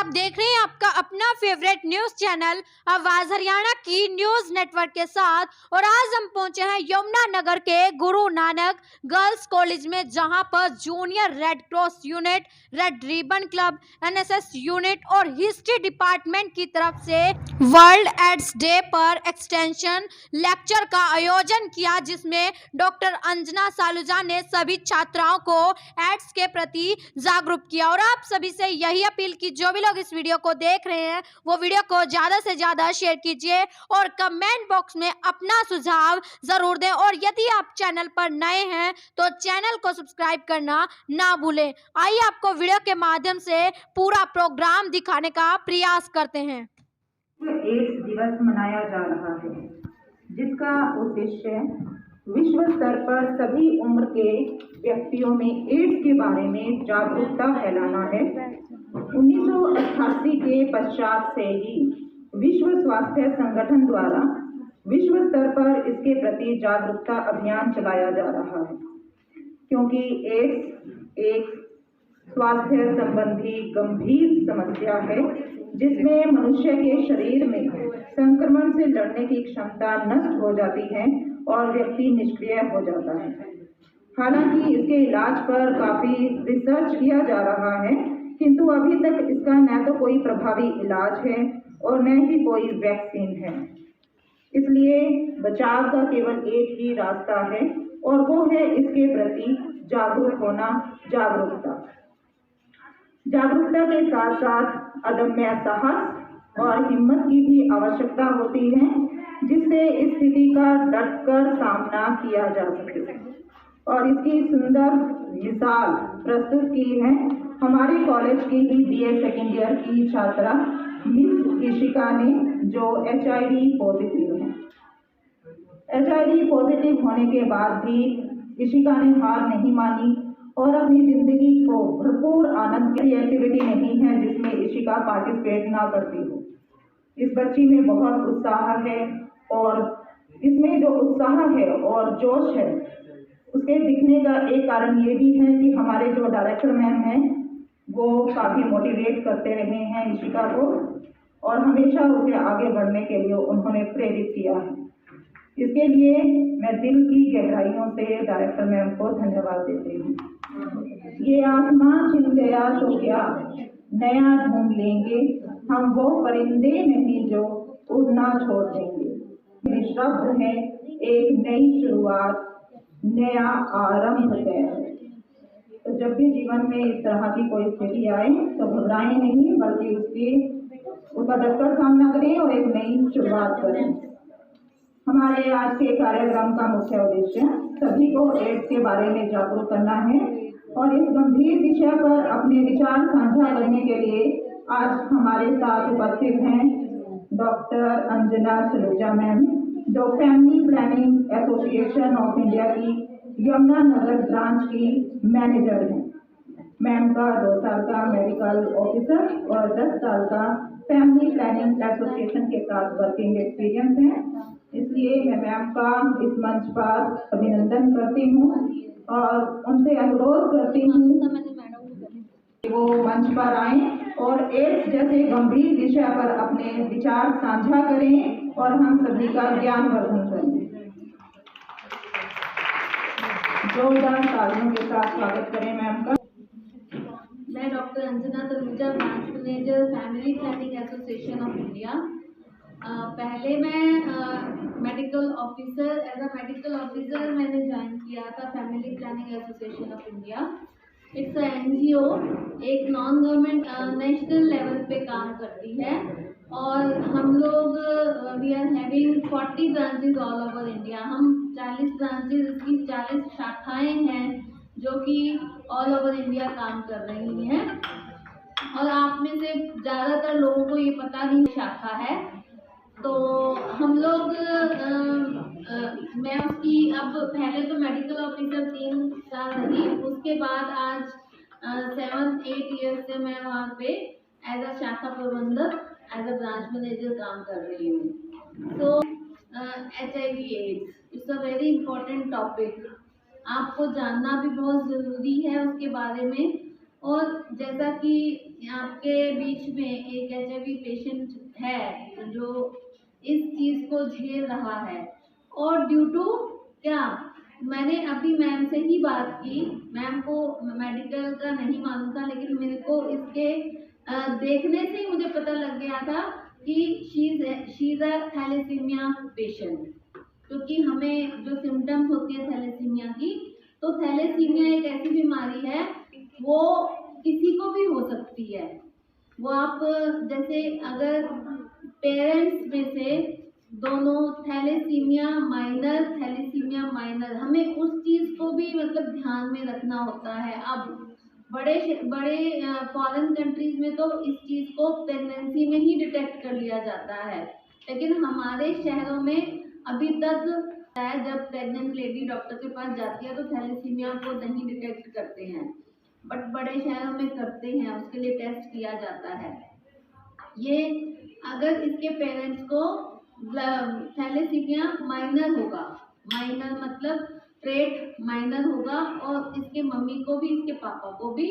आप देख रहे हैं आपका अपना फेवरेट न्यूज चैनल आवाज हरियाणा की न्यूज नेटवर्क के साथ। और आज हम पहुंचे हैं यमुनानगर के गुरु नानक गर्ल्स कॉलेज में, जहां पर junior red cross unit, red ribbon club, NSS unit और हिस्ट्री डिपार्टमेंट की तरफ से वर्ल्ड एड्स डे पर एक्सटेंशन लेक्चर का आयोजन किया, जिसमें डॉक्टर अंजना सालूजा ने सभी छात्राओं को एड्स के प्रति जागरूक किया। और आप सभी से यही अपील की, जो भी लोग इस वीडियो को देख रहे हैं वो वीडियो को ज्यादा से ज्यादा शेयर कीजिए और कमेंट बॉक्स में अपना सुझाव जरूर दें। और यदि आप चैनल पर नए हैं तो चैनल को सब्सक्राइब करना ना भूलें। आइए आपको वीडियो के माध्यम से पूरा प्रोग्राम दिखाने का प्रयास करते हैं। एड्स दिवस मनाया जा रहा है, जिसका उद्देश्य विश्व स्तर पर सभी उम्र के व्यक्तियों में एड्स के बारे में जागरूकता फैलाना है। 1988 के पश्चात से ही विश्व स्वास्थ्य संगठन द्वारा विश्व स्तर पर इसके प्रति जागरूकता अभियान चलाया जा रहा है, क्योंकि एड्स एक स्वास्थ्य संबंधी गंभीर समस्या है, जिसमें मनुष्य के शरीर में संक्रमण से लड़ने की क्षमता नष्ट हो जाती है और व्यक्ति निष्क्रिय हो जाता है। हालांकि इसके इलाज पर काफी रिसर्च किया जा रहा है, किंतु अभी तक इसका न तो कोई प्रभावी इलाज है और न ही कोई वैक्सीन है। इसलिए बचाव का केवल एक ही रास्ता है और वो है इसके प्रति जागरूक होना। जागरूकता के साथ साथ अदम्य साहस और हिम्मत की भी आवश्यकता होती है, जिससे इस स्थिति का डटकर सामना किया जा सके। और इसकी सुंदर मिसाल प्रस्तुत की है हमारे कॉलेज की ही बीए सेकेंड ईयर की छात्रा मिस ईशिका ने, जो HIV पॉजिटिव है। HIV पॉजिटिव होने के बाद भी ईशिका ने हार नहीं मानी और अपनी जिंदगी को भरपूर आनंद की एक्टिविटी नहीं है जिसमें ईशिका पार्टिसिपेट ना करती हो। इस बच्ची में बहुत उत्साह है और इसमें जो उत्साह है और जोश है उसके दिखने का एक कारण ये भी है कि हमारे जो डायरेक्टर मैम हैं वो काफ़ी मोटिवेट करते रहे हैं ईशिका को और हमेशा उसे आगे बढ़ने के लिए उन्होंने प्रेरित किया है। इसके लिए मैं दिल की गहराइयों से डायरेक्टर मैम को धन्यवाद देती हूँ। ये आसमां छिन गया तो क्या नया ढूंढ लेंगे, हम वो परिंदे नहीं जो उड़ना छोड़ देंगे। निःशब्द है एक नई शुरुआत, नया आरंभ है। तो जब भी जीवन में इस तरह की कोई स्थिति आए तो घबराएं नहीं, बल्कि उसका डटकर सामना करें और एक नई शुरुआत करें। हमारे आज के कार्यक्रम का मुख्य उद्देश्य सभी को एड्स के बारे में जागरूक करना है और इस गंभीर विषय पर अपने विचार साझा करने के लिए आज हमारे साथ उपस्थित हैं डॉक्टर अंजना सलूजा मैम, जो family planning association of India की यमुनानगर ब्रांच की मैनेजर हैं। मैम का 2 साल का मेडिकल ऑफिसर और 10 साल का फैमिली प्लानिंग एसोसिएशन के साथ वर्किंग एक्सपीरियंस है। इसलिए मैं मैम का इस मंच पर अभिनंदन करती हूँ और उनसे अनुरोध करती हूँ कि वो मंच पर आएं और एड्स जैसे गंभीर विषय पर अपने विचार साझा करें और हम सभी का ज्ञानवर्धन करें। जोरदार तालियों के साथ स्वागत करें मैम का। मैं doctor Anjana Saluja, branch manager, family planning association of India. पहले मैं medical officer, as a medical officer मैंने ज्वाइन किया था family planning association of India. It's NGO, एक नॉन गवर्नमेंट नेशनल लेवल पे काम करती है और हम लोग we are having 40 branches all over India. हम 40 ब्रांचेज, इसकी 40 शाखाएं हैं जो कि ऑल ओवर इंडिया काम कर रही हैं। और आप में से ज़्यादातर लोगों को ये पता नहीं शाखा है, तो हम लोग मैं उसकी अब पहले तो मेडिकल ऑफिसर 3 साल रही, उसके बाद आज 7-8 ईयर्स से मैं वहाँ पे एज अ शाखा प्रबंधक, एज अ ब्रांच मैनेजर काम कर रही हूँ। तो HIV AIDS it's a very important topic, आपको जानना भी बहुत ज़रूरी है उसके बारे में। और जैसा कि आपके बीच में एक HIV पेशेंट है जो इस चीज़ को झेल रहा है, और ड्यू टू क्या, मैंने अभी मैम से ही बात की, मैम को मेडिकल का नहीं मालूम था, लेकिन मेरे को इसके देखने से ही मुझे पता लग गया था कि she is a thalassemia patient. क्योंकि हमें जो सिम्टम्स होती है थैलेसीमिया की, तो थैलेसीमिया एक ऐसी बीमारी है वो किसी को भी हो सकती है। वो आप जैसे अगर पेरेंट्स में से दोनों थैलेसीमिया माइनर, हमें उस चीज़ को भी मतलब ध्यान में रखना होता है। अब बड़े फॉरेन कंट्रीज में तो इस चीज़ को प्रेगनेंसी में ही डिटेक्ट कर लिया जाता है, लेकिन हमारे शहरों में अभी तक है, जब प्रेग्नेंट लेडी डॉक्टर के पास जाती है तो थैलेसीमिया को नहीं डिटेक्ट करते हैं, बट बड़े शहरों में करते हैं, उसके लिए टेस्ट किया जाता है। ये अगर इसके पेरेंट्स को थैलेसीमिया माइनर होगा, माइनर मतलब ट्रेट माइनर होगा, और इसके मम्मी को भी इसके पापा को भी,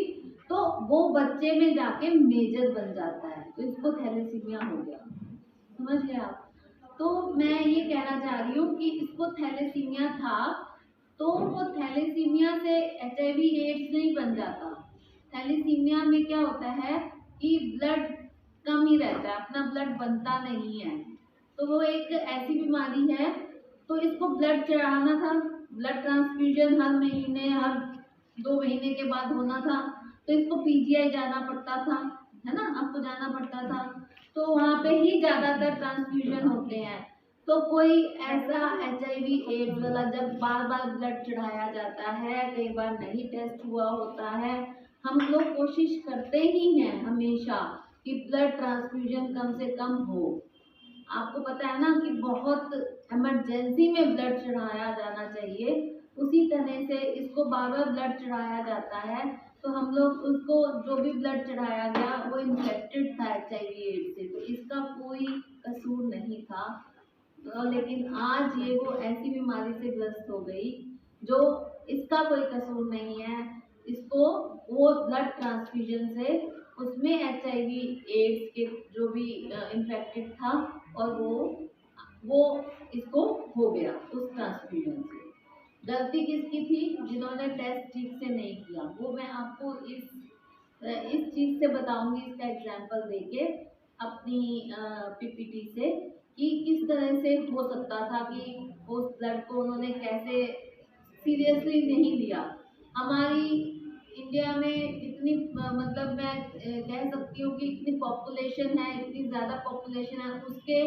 तो वो बच्चे में जाके मेजर बन जाता है, तो इसको थैलेसीमिया हो गया। समझ गए आप? तो मैं ये कहना चाह रही हूँ कि इसको थैलेसीमिया था, तो वो थैलेसीमिया से HIV एड्स नहीं बन जाता। थैलेसीमिया में क्या होता है कि ब्लड कम ही रहता है, अपना ब्लड बनता नहीं है, तो वो एक ऐसी बीमारी है, तो इसको ब्लड चढ़ाना था, ब्लड ट्रांसफ्यूजन हर महीने, हर 2 महीने के बाद होना था, तो इसको PGI जाना पड़ता था, है ना, आपको जाना पड़ता था, तो वहाँ पे ही ज़्यादातर ट्रांसफ्यूजन होते हैं। तो कोई ऐसा HIV एड्स वाला जब बार बार ब्लड चढ़ाया जाता है, कई बार नहीं टेस्ट हुआ होता है, हम लोग कोशिश करते ही हैं हमेशा कि ब्लड ट्रांसफ्यूजन कम से कम हो। आपको पता है ना कि बहुत इमरजेंसी में ब्लड चढ़ाया जाना चाहिए, उसी तरह से इसको बार बार ब्लड चढ़ाया जाता है, तो हम लोग उसको जो भी ब्लड चढ़ाया गया वो इन्फेक्टेड था HIV एड्स से, तो इसका कोई कसूर नहीं था। लेकिन आज ये वो ऐसी बीमारी से ग्रस्त हो गई जो इसका कोई कसूर नहीं है, इसको वो ब्लड ट्रांसफ्यूजन से उसमें HIV एड्स के जो भी इन्फेक्टेड था, और वो इसको हो गया उस ट्रांसफ्यूजन से। गलती किसकी थी? जिन्होंने टेस्ट ठीक से नहीं किया। वो मैं आपको इस चीज़ से बताऊंगी, इसका एग्जाम्पल देके अपनी PPT से, कि किस तरह से हो सकता था कि उस ब्लड को उन्होंने कैसे सीरियसली नहीं लिया। हमारी इंडिया में इतनी मतलब मैं कह सकती हूँ कि इतनी पॉपुलेशन है, इतनी ज़्यादा पॉपुलेशन है, उसके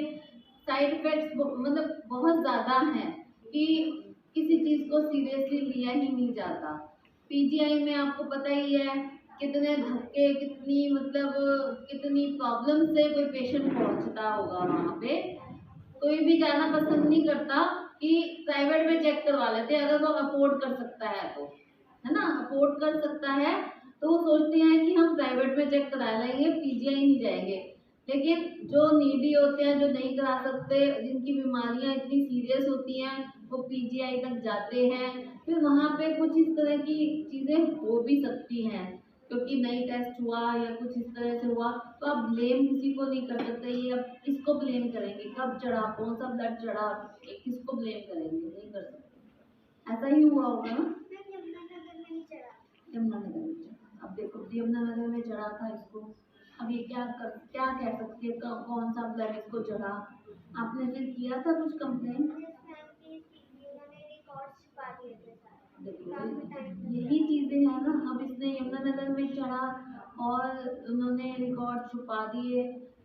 साइड इफ़ेक्ट्स मतलब बहुत ज़्यादा हैं कि किसी चीज़ को सीरियसली लिया ही नहीं जाता। PGI में आपको पता ही है कितने धक्के, कितनी मतलब कितनी प्रॉब्लम से कोई पेशेंट पहुंचता होगा वहाँ पे। कोई भी जाना पसंद नहीं करता कि प्राइवेट में चेक करवा लेते हैं, अगर वो अफोर्ड कर सकता है तो, है ना, अफोर्ड कर सकता है तो वो सोचते हैं कि हम प्राइवेट में चेक करा लेंगे, PGI नहीं जाएंगे। लेकिन जो नीडी होते हैं, जो नहीं करा सकते, जिनकी बीमारियां इतनी सीरियस होती हैं, वो PGI तक जाते हैं, फिर वहाँ पे कुछ इस तरह की चीज़ें हो भी सकती हैं, क्योंकि नहीं टेस्ट हुआ या कुछ इस तरह से हुआ, तो आप ब्लेम किसी को नहीं कर सकते। ये अब किसको ब्लेम करेंगे, कब चढ़ा, कौन सा ब्लड चढ़ा, किसको ब्लेम करेंगे, नहीं कर सकते। ऐसा ही हुआ होगा ना, यमुनानगर में चढ़ा। अब देखो यमुनानगर में चढ़ा था इसको, अब ये क्या कह सकते हैं, कौन सा ब्लड इसको चढ़ा, आपने फिर किया था कुछ कंप्लेन? यही चीजें हैं ना, अब इसने यमुनानगर में चढ़ा और उन्होंने रिकॉर्ड छुपा दिए,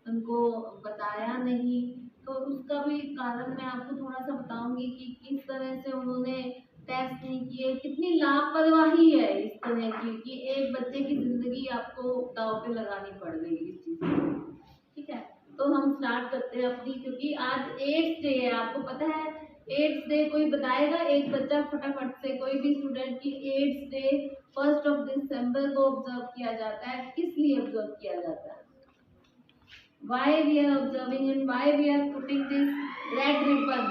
उनको बताया नहीं, तो उसका भी कारण मैं आपको थोड़ा सा बताऊंगी कि किस तरह से उन्होंने टेस्ट नहीं किए, कितनी लापरवाही है इस तरह की कि एक बच्चे की जिंदगी आपको दांव पे लगानी पड़ गई इस चीज में। ठीक है, तो हम स्टार्ट करते हैं अपनी, क्योंकि आज एड्स डे है, आपको पता है एड्स डे कोई बताएगा? एक बच्चा फटाफट से, कोई भी स्टूडेंट की एड्स डे 1 दिसंबर को ऑब्जर्व किया जाता है, किस लिए ऑब्जर्व किया जाता है? Why we are observing and why we are putting this red ribbon?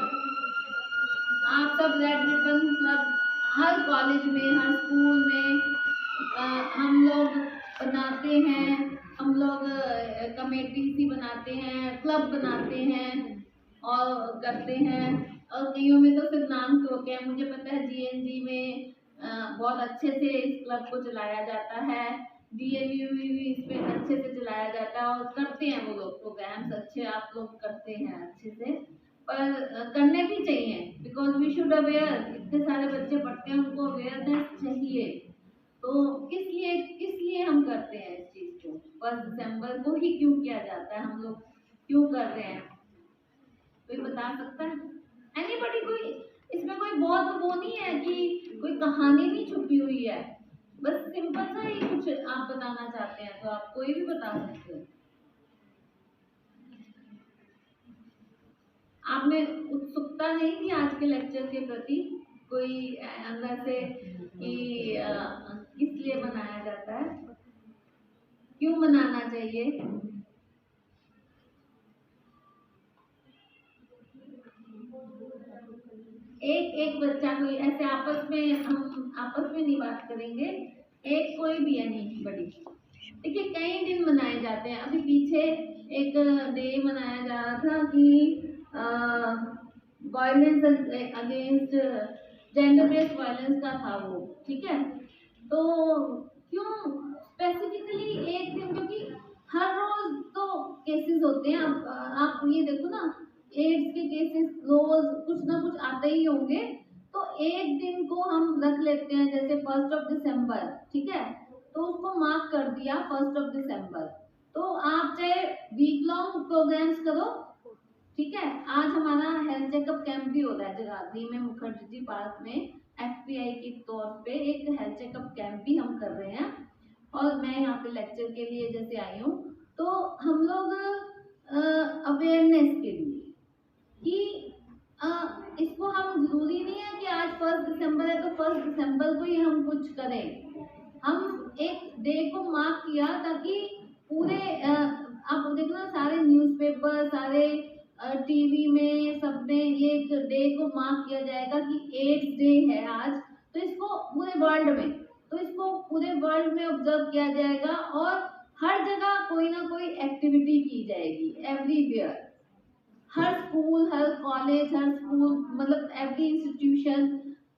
आप सब रेड रिबन मतलब हर कॉलेज में, हर स्कूल में हम लोग बनाते हैं हम लोग, कमेटी सी बनाते हैं, क्लब बनाते हैं और करते हैं। और कईयों में तो सिर्फ नाम के होते हैं। मुझे पता है जीएनजी में बहुत अच्छे से इस क्लब को चलाया जाता है, डीएवीयू में भी इस पे अच्छे से चलाया जाता है और करते हैं वो लोग प्रोग्राम्स अच्छे, आप लोग करते हैं अच्छे से। पर करने भी चाहिए, बिकॉज वी शुड अवेयर, इतने सारे बच्चे पढ़ते हैं, उनको अवेयरनेस चाहिए। तो किस लिए हम करते हैं इस चीज को? 1 दिसंबर को ही क्यों किया जाता है, हम लोग क्यों कर रहे हैं? कोई बता सकता है? एनीबॉडी? कोई इसमें कोई बहुत वो नहीं है कि कोई कहानी नहीं छुपी हुई है, बस सिंपल सा ही कुछ आप बताना चाहते हैं तो आप कोई भी बता सकते हैं। आप में उत्सुकता नहीं थी आज के लेक्चर के प्रति कोई अंदर से कि किस लिए मनाया जाता है, क्यों मनाना चाहिए? एक एक बच्चा कोई ऐसे आपस में, हम आपस में नहीं बात करेंगे, एक कोई भी है नहीं बड़ी। देखिए कई दिन मनाए जाते हैं। अभी पीछे एक डे मनाया जा रहा था कि violence against, gender based violence का था वो, ठीक है। तो क्यों स्पेसिफिकली एक दिन? क्योंकि हर रोज तो केसेस होते हैं। आप ये देखो ना, एड्स के केसेस रोज कुछ ना कुछ आते ही होंगे। तो एक दिन को हम रख लेते हैं, जैसे 1 दिसंबर, ठीक है, तो उसको मार्क कर दिया 1 दिसंबर। तो आप चाहे वीक लॉन्ग प्रोग्राम्स करो, ठीक है। आज हमारा हेल्थ चेकअप कैंप भी हो रहा है जगाधरी में, मुखर्जी जी पार्क में, एफपीआई के तौर पे एक हेल्थ चेकअप कैंप भी हम कर रहे हैं। और मैं यहाँ पे लेक्चर के लिए जैसे आई हूँ, तो हम लोग अवेयरनेस के लिए कि अ, इसको हम, जरूरी नहीं है कि आज 1 दिसंबर है तो 1 दिसंबर को ही हम कुछ करें। हम एक डे को मार्क किया ताकि पूरे आप देखो ना, सारे न्यूज़पेपर, सारे टीवी में, सब में ये एक डे को मार्क किया जाएगा कि एड्स डे है आज। तो इसको पूरे वर्ल्ड में, तो इसको पूरे वर्ल्ड में ऑब्जर्व किया जाएगा और हर जगह कोई ना कोई एक्टिविटी की जाएगी, एवरीवेयर। हर स्कूल, हर कॉलेज, हर स्कूल, मतलब एवरी इंस्टीट्यूशन,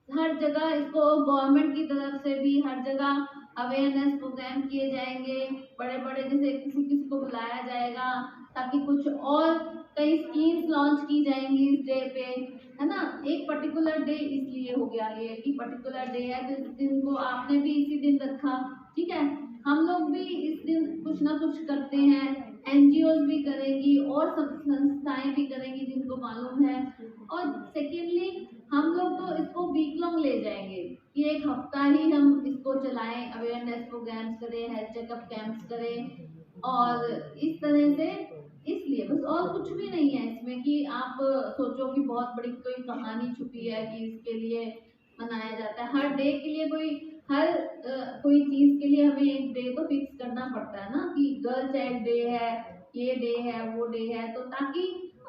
हर जगह इसको गवर्नमेंट की तरफ से भी हर जगह अवेयरनेस प्रोग्राम किए जाएंगे। बड़े बड़े जैसे किसी किसी को बुलाया जाएगा ताकि कुछ और कई स्कीम्स लॉन्च की जाएंगी इस डे पे, है ना। एक पर्टिकुलर डे इसलिए हो गया ये कि पर्टिकुलर डे है, तो इस दिन को आपने भी इसी दिन रखा, ठीक है। हम लोग भी इस दिन कुछ ना कुछ करते हैं, एनजीओज भी करेंगी और सब संस्थाएं भी करेंगी जिनको मालूम है। और सेकेंडली हम लोग तो इसको वीक लॉन्ग ले जाएंगे कि एक हफ्ता ही हम इसको चलाएं, अवेयरनेस प्रोग्राम्स करें, हेल्थ चेकअप कैंप्स करें और इस तरह से। इसलिए बस, और कुछ भी नहीं है इसमें कि आप सोचो कि बहुत बड़ी कोई कहानी छुपी है कि इसके लिए मनाया जाता है। हर डे के लिए कोई, हर कोई चीज के लिए हमें एक डे तो फिक्स करना पड़ता है ना, कि गर्ल चाइल्ड डे है, ये डे है, वो डे है, तो ताकि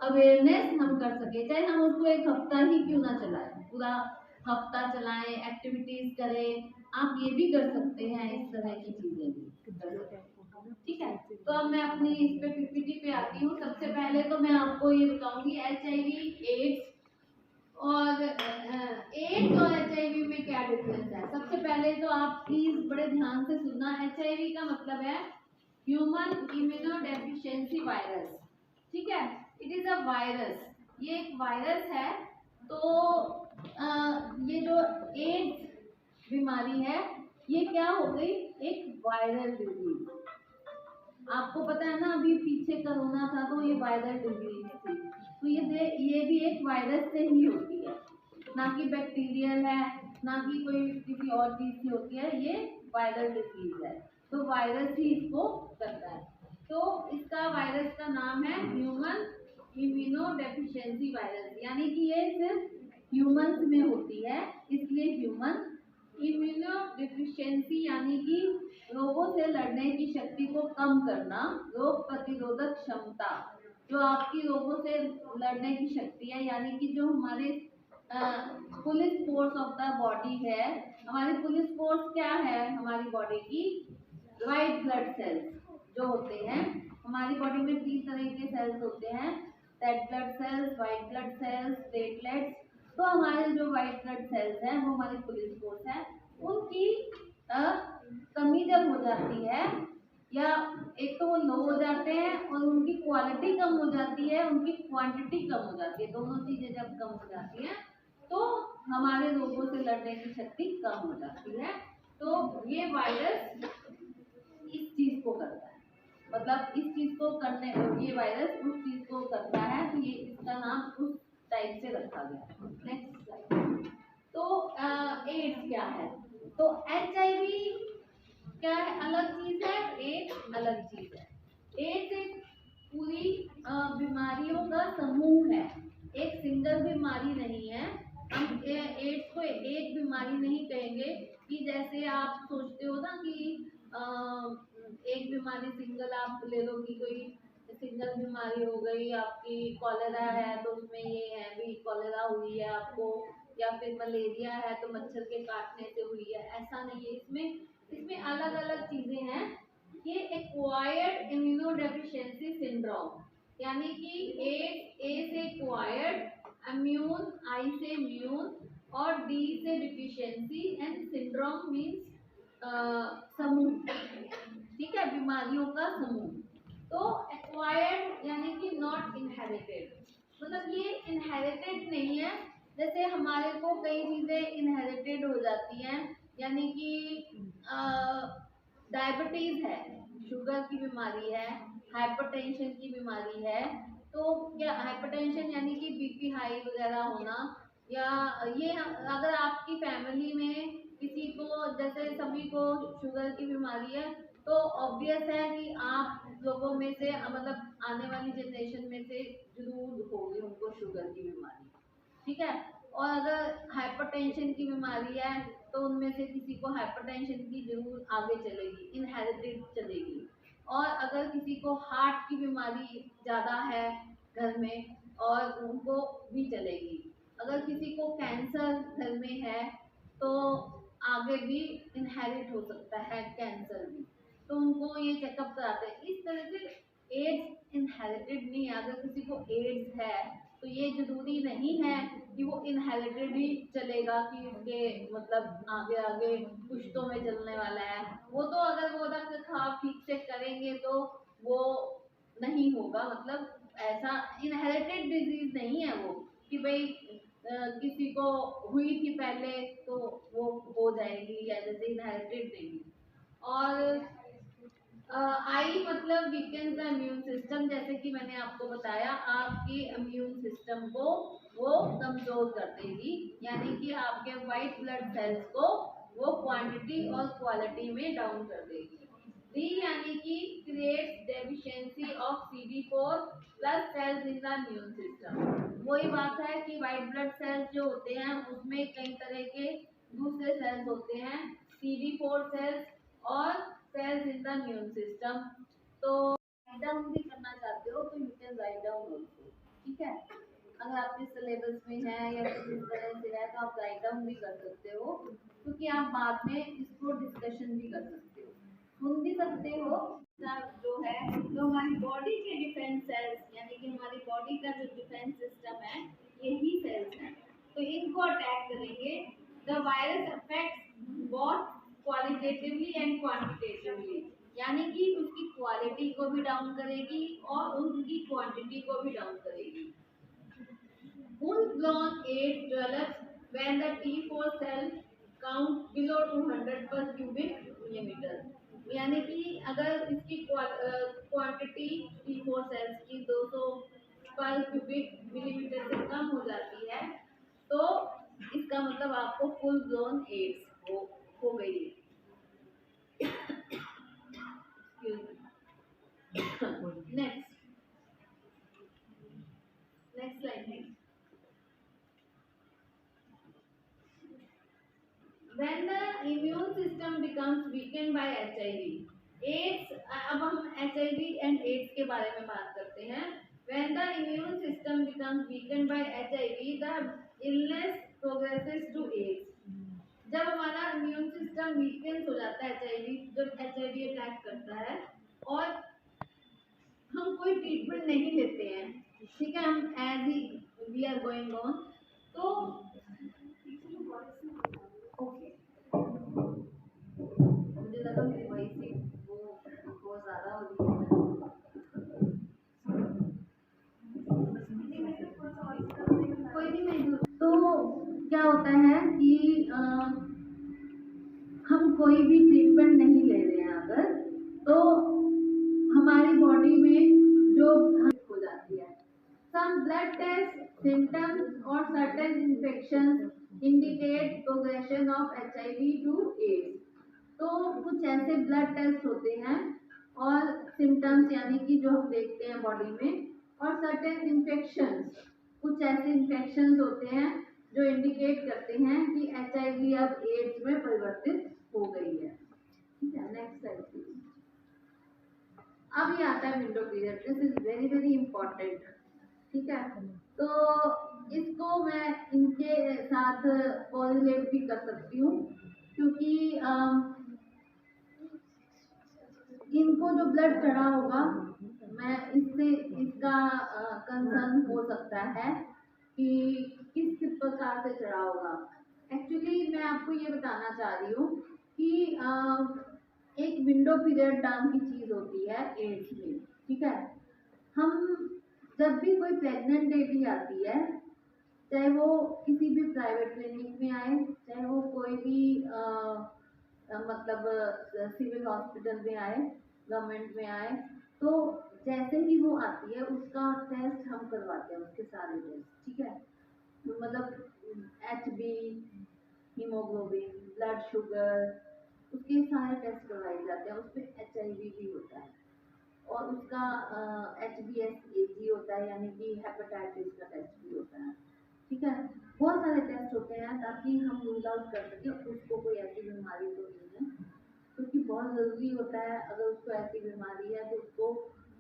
अवेयरनेस हम कर सके। चाहे हम उसको एक हफ्ता ही क्यों ना चलाएं, पूरा हफ्ता चलाएं, एक्टिविटीज करें, आप ये भी कर सकते हैं, इस तरह की चीजें भी कर सकते हैं, ठीक है। तो अब मैं अपनी इस पे पीपीटी पे आती हूँ। सबसे पहले तो मैं आपको ये बताऊंगी एचआईवी एड्स और एड्स और एचआईवी में क्या डिफरेंस है। सबसे पहले तो आप प्लीज बड़े ध्यान से सुनना। एचआईवी का मतलब है ह्यूमन इम्यूनो डेफिशिएंसी वायरस, ठीक है। इट इज अ वायरस, ये एक वायरस है। तो ये जो एड्स बीमारी है, ये क्या हो गई, एक वायरल डिजीज। आपको पता है ना, अभी पीछे कोरोना था तो ये वायरल डिजीज थी। तो ये भी एक वायरस से ही होती है, ना कि बैक्टीरियल है, ना कि कोई किसी और चीज की होती है, ये वायरल डिजीज है। तो वायरस ही इसको करता है। तो इसका वायरस का नाम है ह्यूमन इम्यूनो डेफिशिएंसी वायरस, यानी कि ये सिर्फ ह्यूमंस में होती है, इसलिए ह्यूमन इम्यूनो डिफिशियंसी, यानी कि रोगों से लड़ने की शक्ति को कम करना, रोग प्रतिरोधक क्षमता, जो आपकी रोगों से लड़ने की शक्ति है, यानी कि जो हमारे police force of the body है। हमारी पुलिस फोर्स क्या है हमारी बॉडी की? वाइट ब्लड सेल्स जो होते हैं, हमारी बॉडी में 3 तरह के सेल्स होते हैं, red blood cells, white blood cells, platelets. तो हमारे जो वाइट ब्लड सेल्स हैं वो हमारी पुलिस फोर्स है, उनकी कमी जब हो जाती है या एक तो वो लो हो जाते हैं और उनकी क्वालिटी कम हो जाती है, उनकी क्वांटिटी कम हो जाती है, दोनों चीजें जब कम हो जाती हैं तो हमारे रोगों से लड़ने की शक्ति कम हो जाती है। तो ये वायरस इस चीज को करता है, मतलब इस चीज को करने, ये वायरस उस चीज को करता है, तो ये इसका नाम उस टाइप से रखा गया। Next slide. तो एड्स क्या है? तो HIV क्या है? अलग चीज है, एड्स अलग चीज है। एड्स एक पूरी बीमारियों का समूह है, एक सिंगल बीमारी नहीं है। हम एड्स को एक बीमारी नहीं कहेंगे कि जैसे आप सोचते हो ना कि एक बीमारी सिंगल आप ले लो कि कोई सिंगल बीमारी हो गई आपकी, कॉलेरा है तो उसमें ये है भी कॉलेरा हुई है आपको, या फिर मलेरिया है तो मच्छर के काटने से हुई है, ऐसा नहीं है। इसमें अलग अलग चीजें हैं। ये एक्वायर्ड इम्यूनोडेफिशिएंसी सिंड्रोम, यानी कि ए से एक्वायर्ड, इम्यून आई से इम्यून और डी से डिफिशिएंसी एंड सिंड्रोम मीन्स समूह, ठीक है, बीमारियों का समूह। तो एक्वायर्ड यानी कि नॉट इनहेरिटेड, मतलब ये इनहेरिटेड नहीं है। जैसे हमारे को कई चीजें इनहेरिटेड हो जाती हैं, यानी कि डायबिटीज है, शुगर की बीमारी है, हाइपरटेंशन की बीमारी है। तो क्या हाइपरटेंशन यानी कि बीपी हाई वगैरह होना, या ये अगर आपकी फैमिली में किसी को, जैसे सभी को शुगर की बीमारी है, तो ऑब्वियस है कि आप लोगों में से मतलब आने वाली जनरेशन में से जरूर होगी उनको शुगर की बीमारी, ठीक है। और अगर हाइपरटेंशन की बीमारी है तो उनमें से किसी को हाइपरटेंशन की जरूर आगे चलेगी, इनहेरिटेड चलेगी। और अगर किसी को हार्ट की बीमारी ज़्यादा है घर में और उनको भी चलेगी। अगर किसी को कैंसर घर में है तो आगे भी इनहेरिट हो सकता है कैंसर भी, तो उनको ये चेकअप कराते हैं। इस तरह से एड्स इनहेरिटेड नहीं है। अगर किसी को एड्स है तो ये जरूरी नहीं है कि वो इनहेरिटेड ही चलेगा, कि उसके मतलब आगे आगे पुश्तों में चलने वाला है। वो तो अगर वो रख रखाव ठीक से करेंगे तो वो नहीं होगा, मतलब ऐसा इनहेरिटेड डिजीज नहीं है वो कि भाई किसी को हुई थी पहले तो वो हो जाएगी, या जैसे इनहेरिटेड नहीं। और आई मतलब वीकेंड द इम्यून सिस्टम, जैसे कि मैंने आपको बताया आपके इम्यून सिस्टम को वो कमजोर कर देगी, यानी कि आपके वाइट ब्लड सेल्स को वो क्वांटिटी और क्वालिटी में डाउन कर देगी। डी यानी कि creates deficiency of CD4 plus cells in the immune system. वही बात है कि वाइट ब्लड सेल्स जो होते हैं उसमें कई तरह के दूसरे सेल्स होते हैं, CD4 सेल्स और cells in the immune system. तो राइट डाउन भी करना चाहते हो तो you can write down also, ठीक है। अगर आपके सिलेबस में है या फिर इस तरह से है तो आप राइट डाउन भी कर सकते हो, क्योंकि आप बाद में इसको डिस्कशन भी कर सकते हो, सुन भी सकते हो। जो है तो हमारी बॉडी के डिफेंस सेल्स, यानी कि हमारी बॉडी का जो डिफेंस सिस्टम है यही सेल्स हैं, तो इनको अटैक करेंगे। The virus affects both qualitatively and quantitatively, यानी कि उसकी क्वालिटी को भी डाउन करेगी और उनकी क्वांटिटी को भी डाउन करेगी। Full blown AIDS develops when the T4 cell count below 200 per cubic millimeter, यानी कि अगर इसकी क्वांटिटी T4 सेल्स की 200 पर क्यूबिक मिलीमीटर से कम हो जाती है तो इसका मतलब आपको फुल ब्लोन एड्स हो गई है। नेक्स्ट स्लाइड है। When the immune system becomes weakened by HIV, AIDS, अब हम HIV and AIDS के बारे में बात करते हैं। When the immune system becomes weakened by HIV, the illness progresses to AIDS. जब हमारा इम्यून सिस्टम का वीकनेस हो जाता है HIV, जब HIV अटैक करता है और हम कोई ट्रीटमेंट नहीं लेते हैं, ठीक है, हम एज ही वी आर गोइंग ऑन, तो ओके, मुझे लगा मेरी वॉइस ही वो बहुत ज़्यादा हो रही है। कोई नहीं, मैं तो क्या होता है कि हम कोई भी ट्रीटमेंट नहीं ले रहे हैं अगर, तो हमारी बॉडी में जो हो जाती है। सम ब्लड टेस्ट सिम्टम्स और certain infections indicate progression of HIV to AIDS. तो कुछ ऐसे ब्लड टेस्ट होते हैं और सिम्टम्स यानी कि जो हम देखते हैं बॉडी में, और सर्टेन इन्फेक्शंस, कुछ ऐसे इन्फेक्शंस होते हैं जो इंडिकेट करते हैं कि HIV अब एड्स में परिवर्तित हो गई है। ठीक है, नेक्स्ट स्लाइड प्लीज। अब ये आता है window period, this is very very important. ठीक है, तो इसको मैं इनके साथ कोरिलेट भी कर सकती हूँ, क्योंकि इनको जो ब्लड चढ़ा होगा, मैं इससे इसका कंसर्न हो सकता है कि किस प्रकार से चढ़ा होगा। एक्चुअली मैं आपको ये बताना चाह रही हूँ कि एक विंडो पीरियड नाम की चीज़ होती है एड्स में। ठीक है, हम जब भी कोई प्रेग्नेंट लेडी आती है, चाहे वो किसी भी प्राइवेट क्लिनिक में आए, चाहे वो कोई भी मतलब सिविल हॉस्पिटल में आए, गवर्नमेंट में आए, तो जैसे ही वो आती है उसका टेस्ट हम करवाते हैं, उसके सारे टेस्ट। ठीक है, मतलब HB, हीमोग्लोबिन, ब्लड शुगर, उसके सारे टेस्ट करवाए जाते हैं। उसमें HIV भी होता है और उसका HBsAg होता है, यानी कि हेपेटाइटिस का टेस्ट भी होता है। ठीक है, बहुत सारे टेस्ट होते हैं ताकि हम रूल आउट कर सकें उसको कोई ऐसी बीमारी तो नहीं है, क्योंकि बहुत ज़रूरी होता है अगर उसको ऐसी बीमारी है तो उसको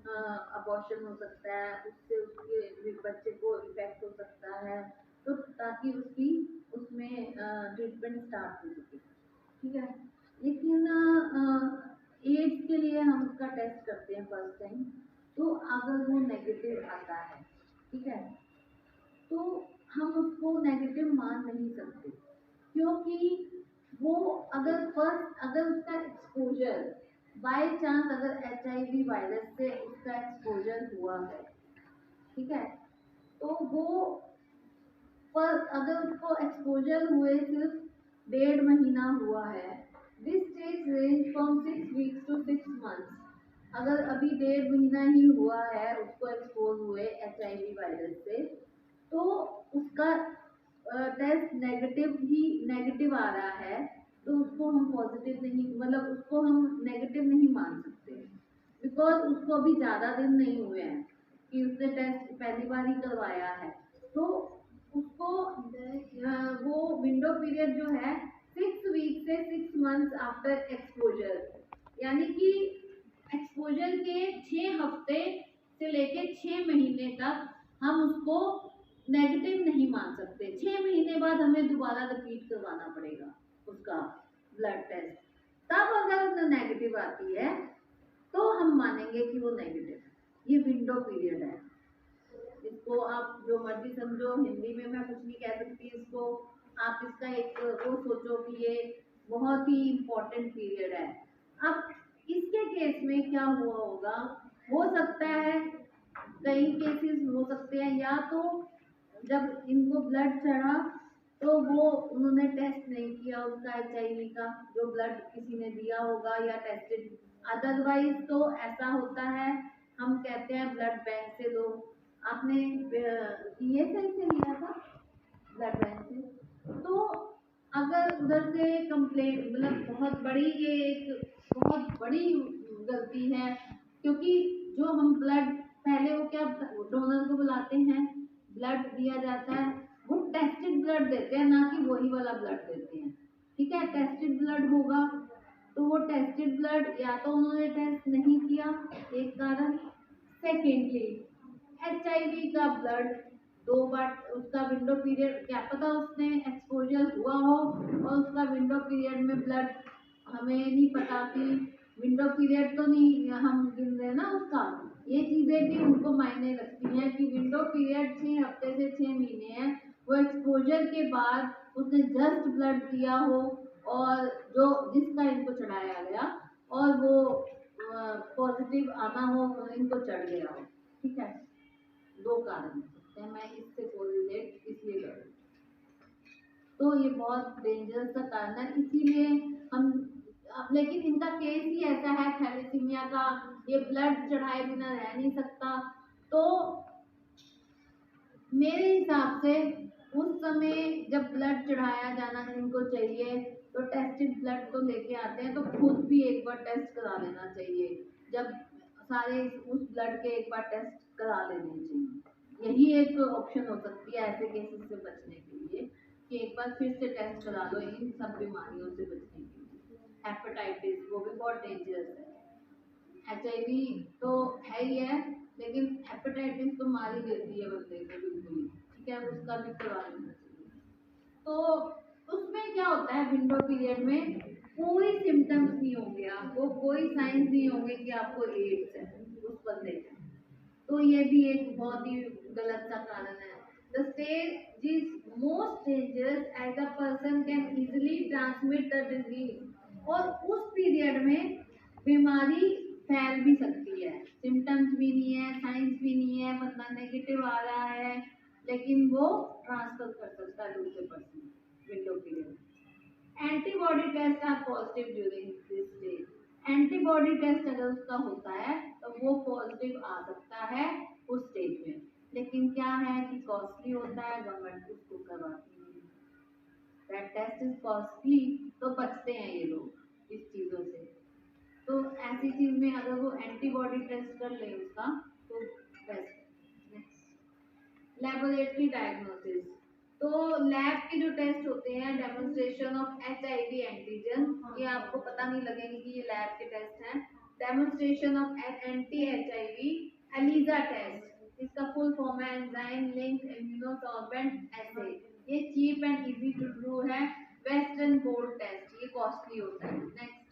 अबॉर्शन हो सकता है, उससे उसके बच्चे को इफेक्ट हो सकता है, तो ताकि उसकी उसमें ट्रीटमेंट स्टार्ट हो सके। ठीक है, लेकिन एड्स के लिए हम उसका टेस्ट करते हैं फर्स्ट टाइम, तो अगर वो नेगेटिव आता है, ठीक है, तो हम उसको नेगेटिव मान नहीं सकते, क्योंकि वो अगर उसका एक्सपोजर बाय चांस अगर HIV वायरस से उसका एक्सपोजर हुआ है, ठीक है, तो वो पर अगर उसको एक्सपोजर हुए सिर्फ 1.5 महीना हुआ है, this stage range from 6 weeks to 6 months. अगर अभी 1.5 महीना ही हुआ है उसको एक्सपोज हुए HIV वायरस से, तो उसका टेस्ट नेगेटिव आ रहा है, तो उसको हम पॉजिटिव नहीं, मतलब उसको हम नेगेटिव नहीं मान सकते, बिकॉज उसको अभी ज़्यादा दिन नहीं हुए हैं कि उसने टेस्ट पहली बार ही करवाया है। तो उसको वो विंडो पीरियड जो है 6 वीक से 6 मंथ्स आफ्टर एक्सपोजर, यानी कि एक्सपोजर के 6 हफ्ते से लेके 6 महीने तक हम उसको नेगेटिव नहीं मान सकते। 6 महीने बाद हमें दोबारा रिपीट करवाना पड़ेगा उसका ब्लड टेस्ट, तब अगर नेगेटिव आती है तो हम मानेंगे कि वो नेगेटिव है। ये विंडो पीरियड है, इसको आप जो मर्जी समझो, हिंदी में मैं कुछ नहीं कह सकती इसको, आप इसका एक वो सोचो कि ये बहुत ही इम्पोर्टेंट पीरियड है। अब इसके केस में क्या हुआ होगा, हो सकता है कई केसेस हो सकते हैं, या तो जब इनको ब्लड चढ़ा तो वो उन्होंने टेस्ट नहीं किया उसका HIV का, जो ब्लड किसी ने दिया होगा या टेस्टेड, अदरवाइज तो ऐसा होता है, हम कहते हैं ब्लड बैंक से दो, आपने ये सही से लिया था ब्लड बैंक से, तो अगर उधर से कंप्लेंट, मतलब बहुत बड़ी, ये एक बहुत बड़ी गलती है, क्योंकि जो हम ब्लड पहले वो क्या डोनर को बुलाते हैं, ब्लड दिया जाता है, वो टेस्टेड ब्लड देते हैं, ना कि वही वाला ब्लड देते हैं। ठीक है, टेस्टेड ब्लड होगा, तो वो टेस्टेड ब्लड या तो उन्होंने टेस्ट नहीं किया, एक कारण, सेकेंडली HIV का ब्लड 2 बार उसका विंडो पीरियड, क्या पता उसने एक्सपोजर हुआ हो और उसका विंडो पीरियड में ब्लड हमें नहीं पता कि विंडो पीरियड तो नहीं हम गिन रहे ना उसका, ये चीज़ें भी उनको मायने रखती हैं कि विंडो पीरियड 6 हफ्ते से 6 महीने है, वो एक्सपोजर के बाद उसने जस्ट ब्लड दिया हो और जो जिसका इनको चढ़ाया गया और वो पॉजिटिव आना हो इनको चढ़ गया हो, ठीक है। 2 कारण हो सकते हैं, मैं इससे कोरिलेट इसलिए कर रही हूँ। तो ये बहुत डेंजरस का कारण है, इसीलिए हम लेकिन इनका केस ही ऐसा है थैलेसीमिया का, ये ब्लड चढ़ाए बिना रह नहीं सकता। तो मेरे हिसाब से उस समय जब ब्लड चढ़ाया जाना इनको चाहिए तो टेस्टेड ब्लड तो लेके आते हैं, तो खुद भी एक बार टेस्ट करा लेना चाहिए। जब सारे उस ब्लड के एक बार टेस्ट करा लेने चाहिए, यही एक ऑप्शन हो सकती है ऐसे केसेस से बचने के लिए कि एक बार फिर से टेस्ट करा लो इन सब बीमारियों से बचने के लिए। हेपेटाइटिस वो भी बहुत डेंजरस है, HIV तो है ही है, लेकिन हेपेटाइटिस तो मार ही देती है बंदे को बिल्कुल ही, ठीक है, उसका भी करवा लेना चाहिए। तो उसमें क्या होता है विंडो पीरियड में कोई सिम्टम्स नहीं होंगे, आपको कोई साइंस नहीं होंगे कि आपको एड्स है उस बंदे को, तो ये भी एक बहुत ही गलत सा कारण है। The stage is most dangerous as a person can easily transmit the disease, और उस पीरियड में बीमारी फैल भी सकती है, सिम्टम्स भी नहीं है, साइंस भी नहीं है, बंदा नेगेटिव आ रहा है, लेकिन वो ट्रांसफर कर सकता है दूसरे person window period. Antibody test are positive during this stage, antibody test अगर उसका होता है तो वो पॉजिटिव आ सकता है उस स्टेज में, लेकिन क्या है कि कॉस्टली होता है, गवर्नमेंट उसको करवाती नहीं, दैट टेस्ट इज कॉस्टली, तो बचते हैं ये लोग इस चीज़ों से। तो ऐसी चीज़ में अगर वो एंटीबॉडी टेस्ट कर ले उसका तो बेस्ट। नेक्स्ट, लेबोरेटरी डायग्नोसिस, तो लैब के जो टेस्ट होते हैं डेमोन्स्ट्रेशन ऑफ HIV एंटीजन, ये आपको पता नहीं लगेगा कि ये लैब के टेस्ट हैं। Demonstration of anti HIV ELISA test, इसका फुल फॉर्म है एंजाइम लिंक्ड इम्यूनोसॉर्बेंट एसे, ये cheap and easy to do है। वेस्टर्न बोर्ड टेस्ट, ये कॉस्टली होता है। नेक्स्ट,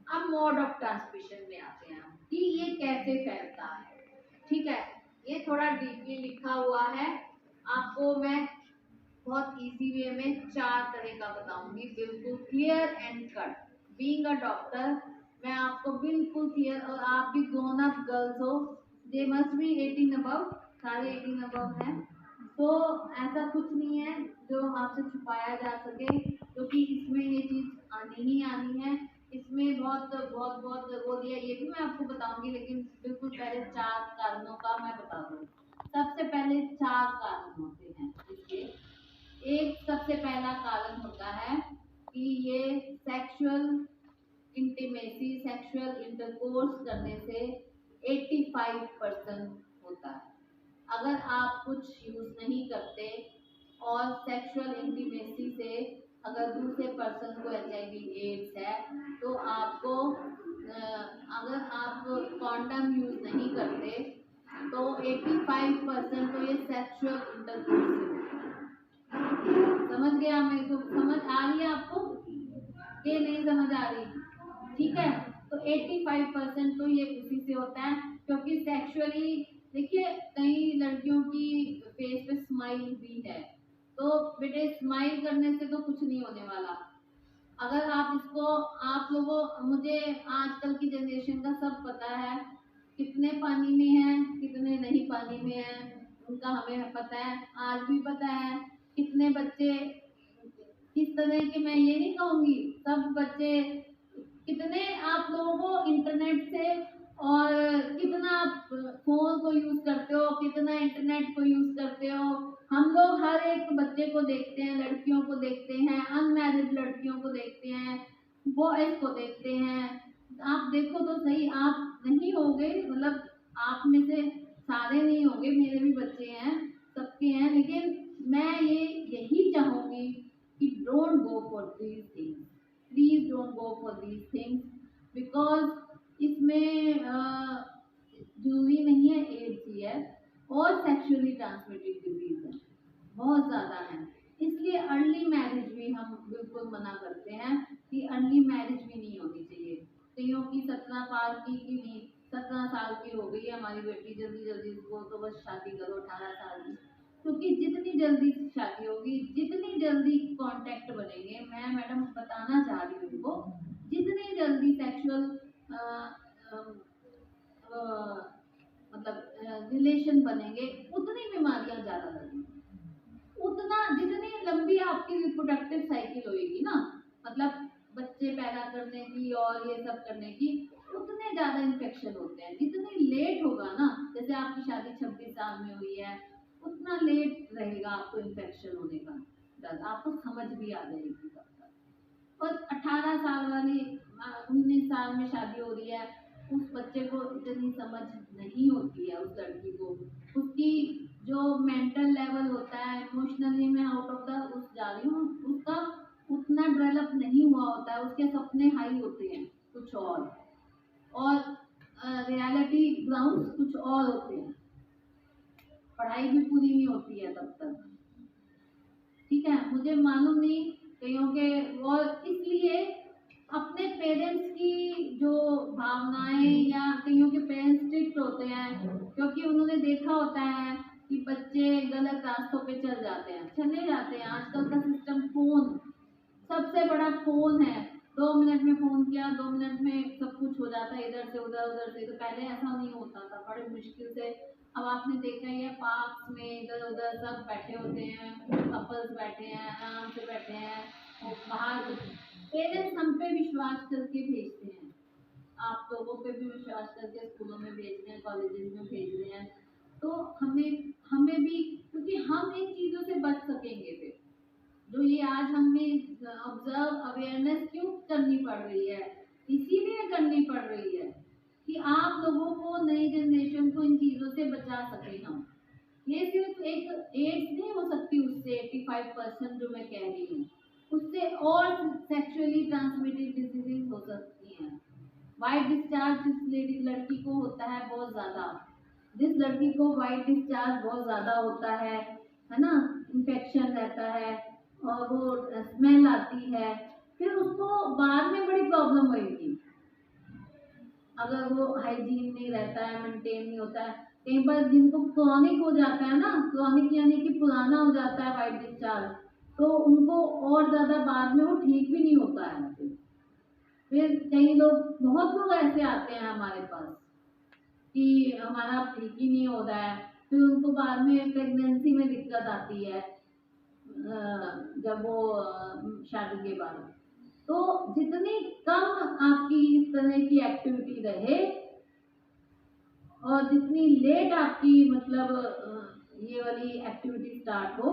अब मोड ऑफ ट्रांसमिशन में आते हैं हम कि ये कैसे फैलता है, ठीक है। ये थोड़ा डीपली लिखा हुआ है, आपको मैं बहुत इजी वे में 4 तरह का बताऊंगी, बिल्कुल clear and cut. Being a doctor मैं आपको बिल्कुल क्लियर, और आप भी ग्रोन अप गर्ल्स हो, दे मस्ट बी 18 अबव, सारे 18 अबव हैं, तो ऐसा कुछ नहीं है जो आपसे छुपाया जा सके, क्योंकि इसमें ये चीज़ आनी ही आनी है। इसमें बहुत बहुत बहुत वो दिया, ये भी मैं आपको बताऊंगी, लेकिन बिल्कुल पहले 4 कारणों का मैं बता दूँ। सबसे पहले 4 कारण होते हैं इसके। एक सबसे पहला कारण होता है कि ये सेक्सुअल इंटीमेसी, सेक्सुअल इंटरकोर्स करने से 85% होता है। अगर आप कुछ यूज नहीं करते और सेक्सुअल इंटीमेसी से अगर दूसरे पर्सन को HIV एड्स है, तो आपको अगर आप कॉन्डम यूज नहीं करते तो 85% तो ये सेक्सुअल इंटरकोर्स से होता है। समझ गया? मेरे को समझ आ रही है आपको कि नहीं समझ आ रही? ठीक है, तो 85% तो ये उसी से होता है, क्योंकि सेक्सुअली देखिए कई लड़कियों की फेस पे स्माइल भी है, तो बेटे स्माइल करने से तो कुछ नहीं होने वाला। अगर आप इसको, आप लोगों, मुझे आजकल की जनरेशन का सब पता है, कितने पानी में है कितने नहीं पानी में है उनका हमें पता है, आज भी पता है कितने बच्चे किस तरह के, मैं ये नहीं कहूँगी सब बच्चे, कितने आप लोगों को इंटरनेट से और कितना आप फोन को यूज करते हो, कितना इंटरनेट को यूज करते हो। हम लोग हर एक बच्चे को देखते हैं, लड़कियों को देखते हैं, अनमैरिड लड़कियों को देखते हैं, बॉयज को देखते हैं। आप देखो तो सही, आप नहीं होंगे, मतलब आप में से सारे नहीं होंगे, मेरे भी बच्चे हैं, सबके हैं, लेकिन मैं ये यही चाहूंगी कि don't go for these things, please don't go for these things, because इसमें जरूरी नहीं है एड्स ही है, और सेक्सुअली ट्रांसमिटेड डिजीज है, बहुत ज़्यादा है। इसलिए अर्ली मैरिज भी हम बिल्कुल मना करते हैं कि अर्ली मैरिज साल की नहीं 17 साल की हो गई है हमारी बेटी, जल्दी जल्दी उसको तो बस शादी करो 18 साल की। क्योंकि जितनी जल्दी शादी होगी, जितनी जल्दी कांटेक्ट बनेंगे, मैं मैडम बताना चाह रही हूँ उनको, जितनी जल्दी सेक्सुअल मतलब रिलेशन बनेंगे, उतनी बीमारियां ज्यादा लगेंगी। उतना जितनी लंबी आपकी रिप्रोडक्टिव साइकिल होगी ना, मतलब बच्चे पैदा करने की और ये सब करने की, उतने ज्यादा इन्फेक्शन होते हैं। जितनी लेट होगा ना, जैसे आपकी शादी 26 साल में हुई है, उतना लेट रहेगा आपको इन्फेक्शन होने का डर, आपको समझ भी आ जाएगी तब तक। और 18 साल वाली 19 साल में शादी हो रही है, उस बच्चे को इतनी समझ नहीं होती है, उस लड़की को उसकी जो मेंटल लेवल होता है, इमोशनली मैं आउट ऑफ द उस जा रही हूँ, उसका उतना डेवलप नहीं हुआ होता है, उसके सपने हाई होते हैं कुछ और रियलिटी ग्राउंड कुछ और होते हैं, पढ़ाई भी पूरी नहीं होती है तब तक। ठीक है, मुझे मालूम नहीं कईयों के, और इसलिए अपने पेरेंट्स की जो भावनाएं, या कईयों के पेरेंट्स स्ट्रिक्ट होते हैं क्योंकि उन्होंने देखा होता है कि बच्चे गलत रास्तों पे चले जाते हैं। आजकल का सिस्टम फोन, सबसे बड़ा फोन है। 2 मिनट में फोन किया, 2 मिनट में सब कुछ हो जाता है, इधर से उधर, उधर से। तो पहले ऐसा नहीं होता था, बड़े मुश्किल से। अब आपने देखा ही है, पार्क में इधर उधर सब बैठे होते हैं, कपल्स बैठे हैं, आराम से बैठे हैं, और बाहर पेरेंट्स हम पे विश्वास करके भेजते हैं, आप लोगों पे भी विश्वास करके स्कूलों में भेज रहे हैं, कॉलेजेस में भेज रहे हैं। तो हमें भी, क्योंकि हम इन चीजों से बच सकेंगे फिर। जो ये आज हमें ऑब्जर्व अवेयरनेस क्यों करनी पड़ रही है, इसीलिए करनी पड़ रही है कि आप लोगों को, नई जनरेशन को इन चीजों से बचा सके हम। ये सिर्फ एक एड्स नहीं हो सकती उससे, 85% जो मैं कह रही हूँ, उससे और सेक्सुअली ट्रांसमिटेड डिजीजेस हो सकती हैं। वाइट डिस्चार्ज जिस लड़की को होता है बहुत ज्यादा, जिस लड़की को वाइट डिस्चार्ज बहुत ज्यादा होता है ना, इन्फेक्शन रहता है और वो स्मेल आती है, फिर उसको बाद में बड़ी प्रॉब्लम होगी अगर वो हाइजीन नहीं रहता है, मेंटेन नहीं होता है। कई बार जिनको क्रॉनिक हो जाता है ना, क्रॉनिक यानी कि पुराना हो जाता है वाइट डिस्चार्ज, तो उनको और ज्यादा बाद में वो ठीक भी नहीं होता है। फिर कई लोग, बहुत लोग ऐसे आते हैं हमारे पास कि हमारा ठीक ही नहीं हो रहा है, फिर उनको बाद में प्रेगनेंसी में दिक्कत आती है जब वो शादी के बाद। तो जितनी कम आपकी इस तरह की एक्टिविटी रहे और जितनी लेट आपकी मतलब ये वाली एक्टिविटी स्टार्ट हो,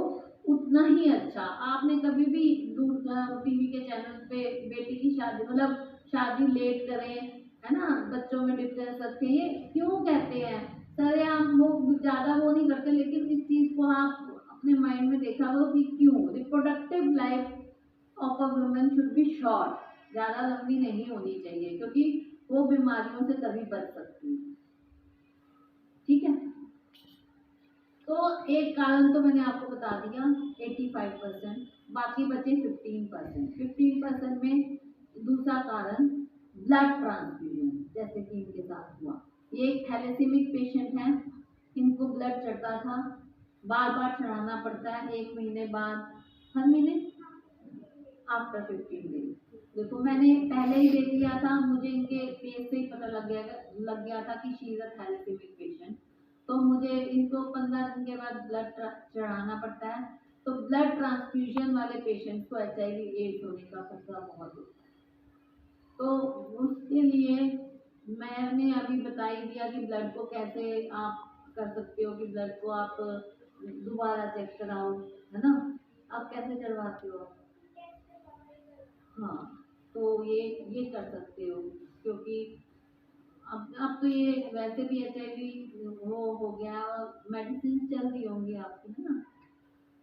उतना ही अच्छा। आपने कभी भी टीवी के चैनल पे बेटी की शादी, मतलब शादी लेट करें, है ना, बच्चों में डिफरेंस रखें, ये क्यों कहते हैं सर? हम वो ज्यादा वो नहीं करते, लेकिन इस चीज को आप अपने माइंड में देखा हो कि क्यों reproductive life of a woman should be short, ज्यादा लंबी नहीं होनी चाहिए, क्योंकि वो बीमारियों से तभी बच सकती है। ठीक है, तो एक कारण तो मैंने आपको बता दिया 85%, बाकी बचे 15%। 15% में दूसरा कारण ब्लड ट्रांसफ्यूजन, जैसे कि इनके साथ हुआ। ये एक थैलेसीमिक पेशेंट है, इनको ब्लड चढ़ता था, बार बार चढ़ाना पड़ता है, 1 महीने बाद, हर महीने, आफ्टर 15 डेज। देखो मैंने पहले ही देख लिया था, मुझे इनके फेस से ही पता लग गया था कि she is a thalassemic patient. तो मुझे इनको 15 दिन के बाद ब्लड चढ़ाना पड़ता है। तो ब्लड ट्रांसफ्यूजन वाले पेशेंट को HIV एड्स होने का खतरा बहुत होता है। तो उसके लिए मैंने अभी बता ही दिया कि ब्लड को कैसे आप कर सकते हो, कि ब्लड को आप दोबारा चेक कराओ, है ना। आप कैसे चढ़वाते हो? हाँ, तो ये कर सकते हो, क्योंकि अब तो ये वैसे भी HIV वो हो गया और मेडिसिन चल रही होंगी आपकी, है ना।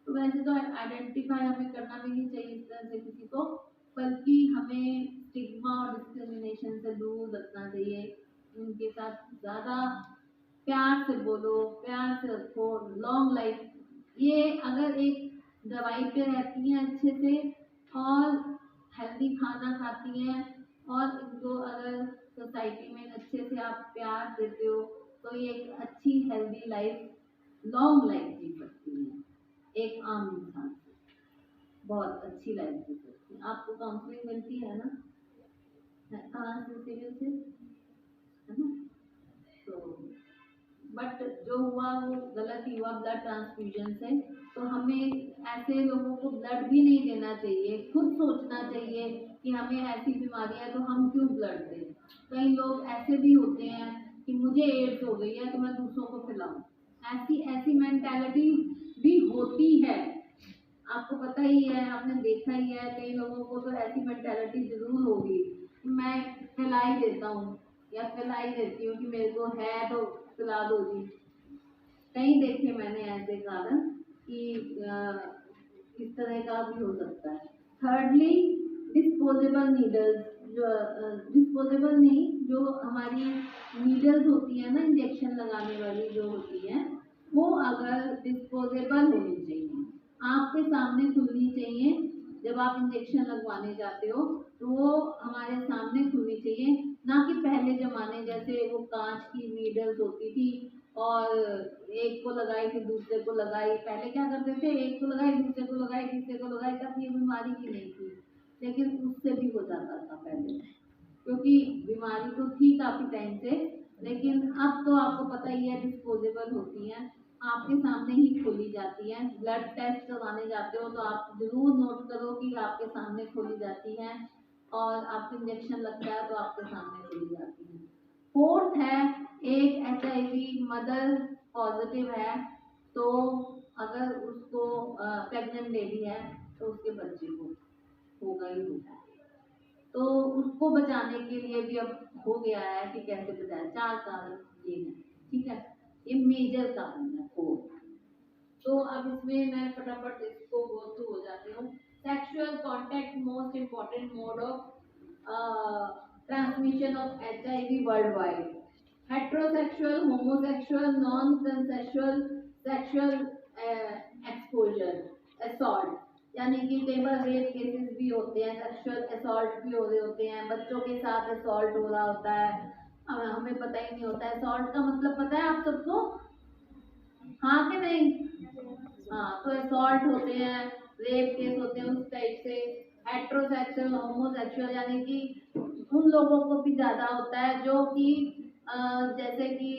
तो वैसे तो आइडेंटिफाई हमें करना भी नहीं चाहिए इस तरह से किसी को, बल्कि हमें स्टिग्मा और डिस्क्रिमिनेशन से दूर रखना चाहिए। उनके साथ ज़्यादा प्यार से बोलो, प्यार से रखो, लॉन्ग लाइफ। ये अगर एक दवाई पे रहती हैं अच्छे से और हेल्दी खाना खाती हैं, और इनको अगर सोसाइटी में अच्छे से आप प्यार देते हो, तो ये एक अच्छी हेल्दी लाइफ, लॉन्ग लाइफ जी सकती है एक आम इंसान से, बहुत अच्छी लाइफ जी सकती है। आपको काउंसलिंग मिलती है ना, कहाँ से, सिविल से, है ना? तो बट जो हुआ वो गलत ही हुआ ब्लड ट्रांसफ्यूजन से। तो हमें ऐसे लोगों को ब्लड भी नहीं देना चाहिए, खुद सोचना चाहिए कि हमें ऐसी बीमारी है तो हम क्यों ब्लड दें। कई लोग ऐसे भी होते हैं कि मुझे एड्स हो गई है तो मैं दूसरों को खिलाऊं, ऐसी ऐसी मेंटालिटी भी होती है। आपको पता ही है, आपने देखा ही है, कई लोगों को तो ऐसी मेंटालिटी जरूर होगी कि मैं खिला ही देता हूँ या खिला ही देती हूँ कि मेरे को है तो खिला दो जी। कई देखे मैंने ऐसे कारण कि इस तरह का भी हो सकता है। थर्डली, डिस्पोजेबल नीडल्स, जो डिस्पोजेबल नहीं, जो हमारी नीडल्स होती है ना इंजेक्शन लगाने वाली जो होती है, वो अगर डिस्पोजेबल होनी चाहिए, आपके सामने खुलनी चाहिए। जब आप इंजेक्शन लगवाने जाते हो तो वो हमारे सामने खुलनी चाहिए, ना कि पहले जमाने जैसे वो कांच की नीडल्स होती थी और एक को लगाई फिर दूसरे को लगाई। पहले क्या करते थे, एक को लगाई दूसरे को लगाई तीसरे को लगाई, तब ये बीमारी ही नहीं थी, लेकिन उससे भी हो जाता था पहले, क्योंकि बीमारी तो थी काफी टाइम से। लेकिन अब तो आपको पता ही है डिस्पोजेबल होती हैं, आपके सामने ही खोली जाती हैं। ब्लड टेस्ट करवाने जाते हो तो आप जरूर नोट करो कि आपके सामने खोली जाती हैं, और आपको इंजेक्शन लगता है तो आपके सामने खोली जाती है। फोर्थ है, एक HIV मदर पॉजिटिव है तो अगर उसको प्रेग्नेंट बेबी है तो उसके बच्चे को होगा ही होगा, तो उसको बचाने के लिए भी अब हो गया है कि कैसे बचाया। 4 कारण ये है, ठीक है, ये मेजर कारण है 4। तो अब इसमें मैं फटाफट इसको गो थ्रू हो जाती हूँ। Sexual contact most important mode of transmission of HIV world wide. Heterosexual, homosexual, non consensual sexual exposure, assault, यानी कि कई बार रेप केसेस भी होते हैं, सेक्सुअल असॉल्ट भी हो रहे होते हैं, बच्चों के साथ असॉल्ट हो रहा होता है, हमें पता ही नहीं होता है। असॉल्ट का मतलब पता है आप सबको, हाँ कि नहीं? हाँ, तो असॉल्ट होते हैं, रेप केस होते हैं उस टाइप से। हेट्रोसेक्सुअल, होमोसेक्सुअल यानी कि उन लोगों को भी ज्यादा होता है जो कि जैसे कि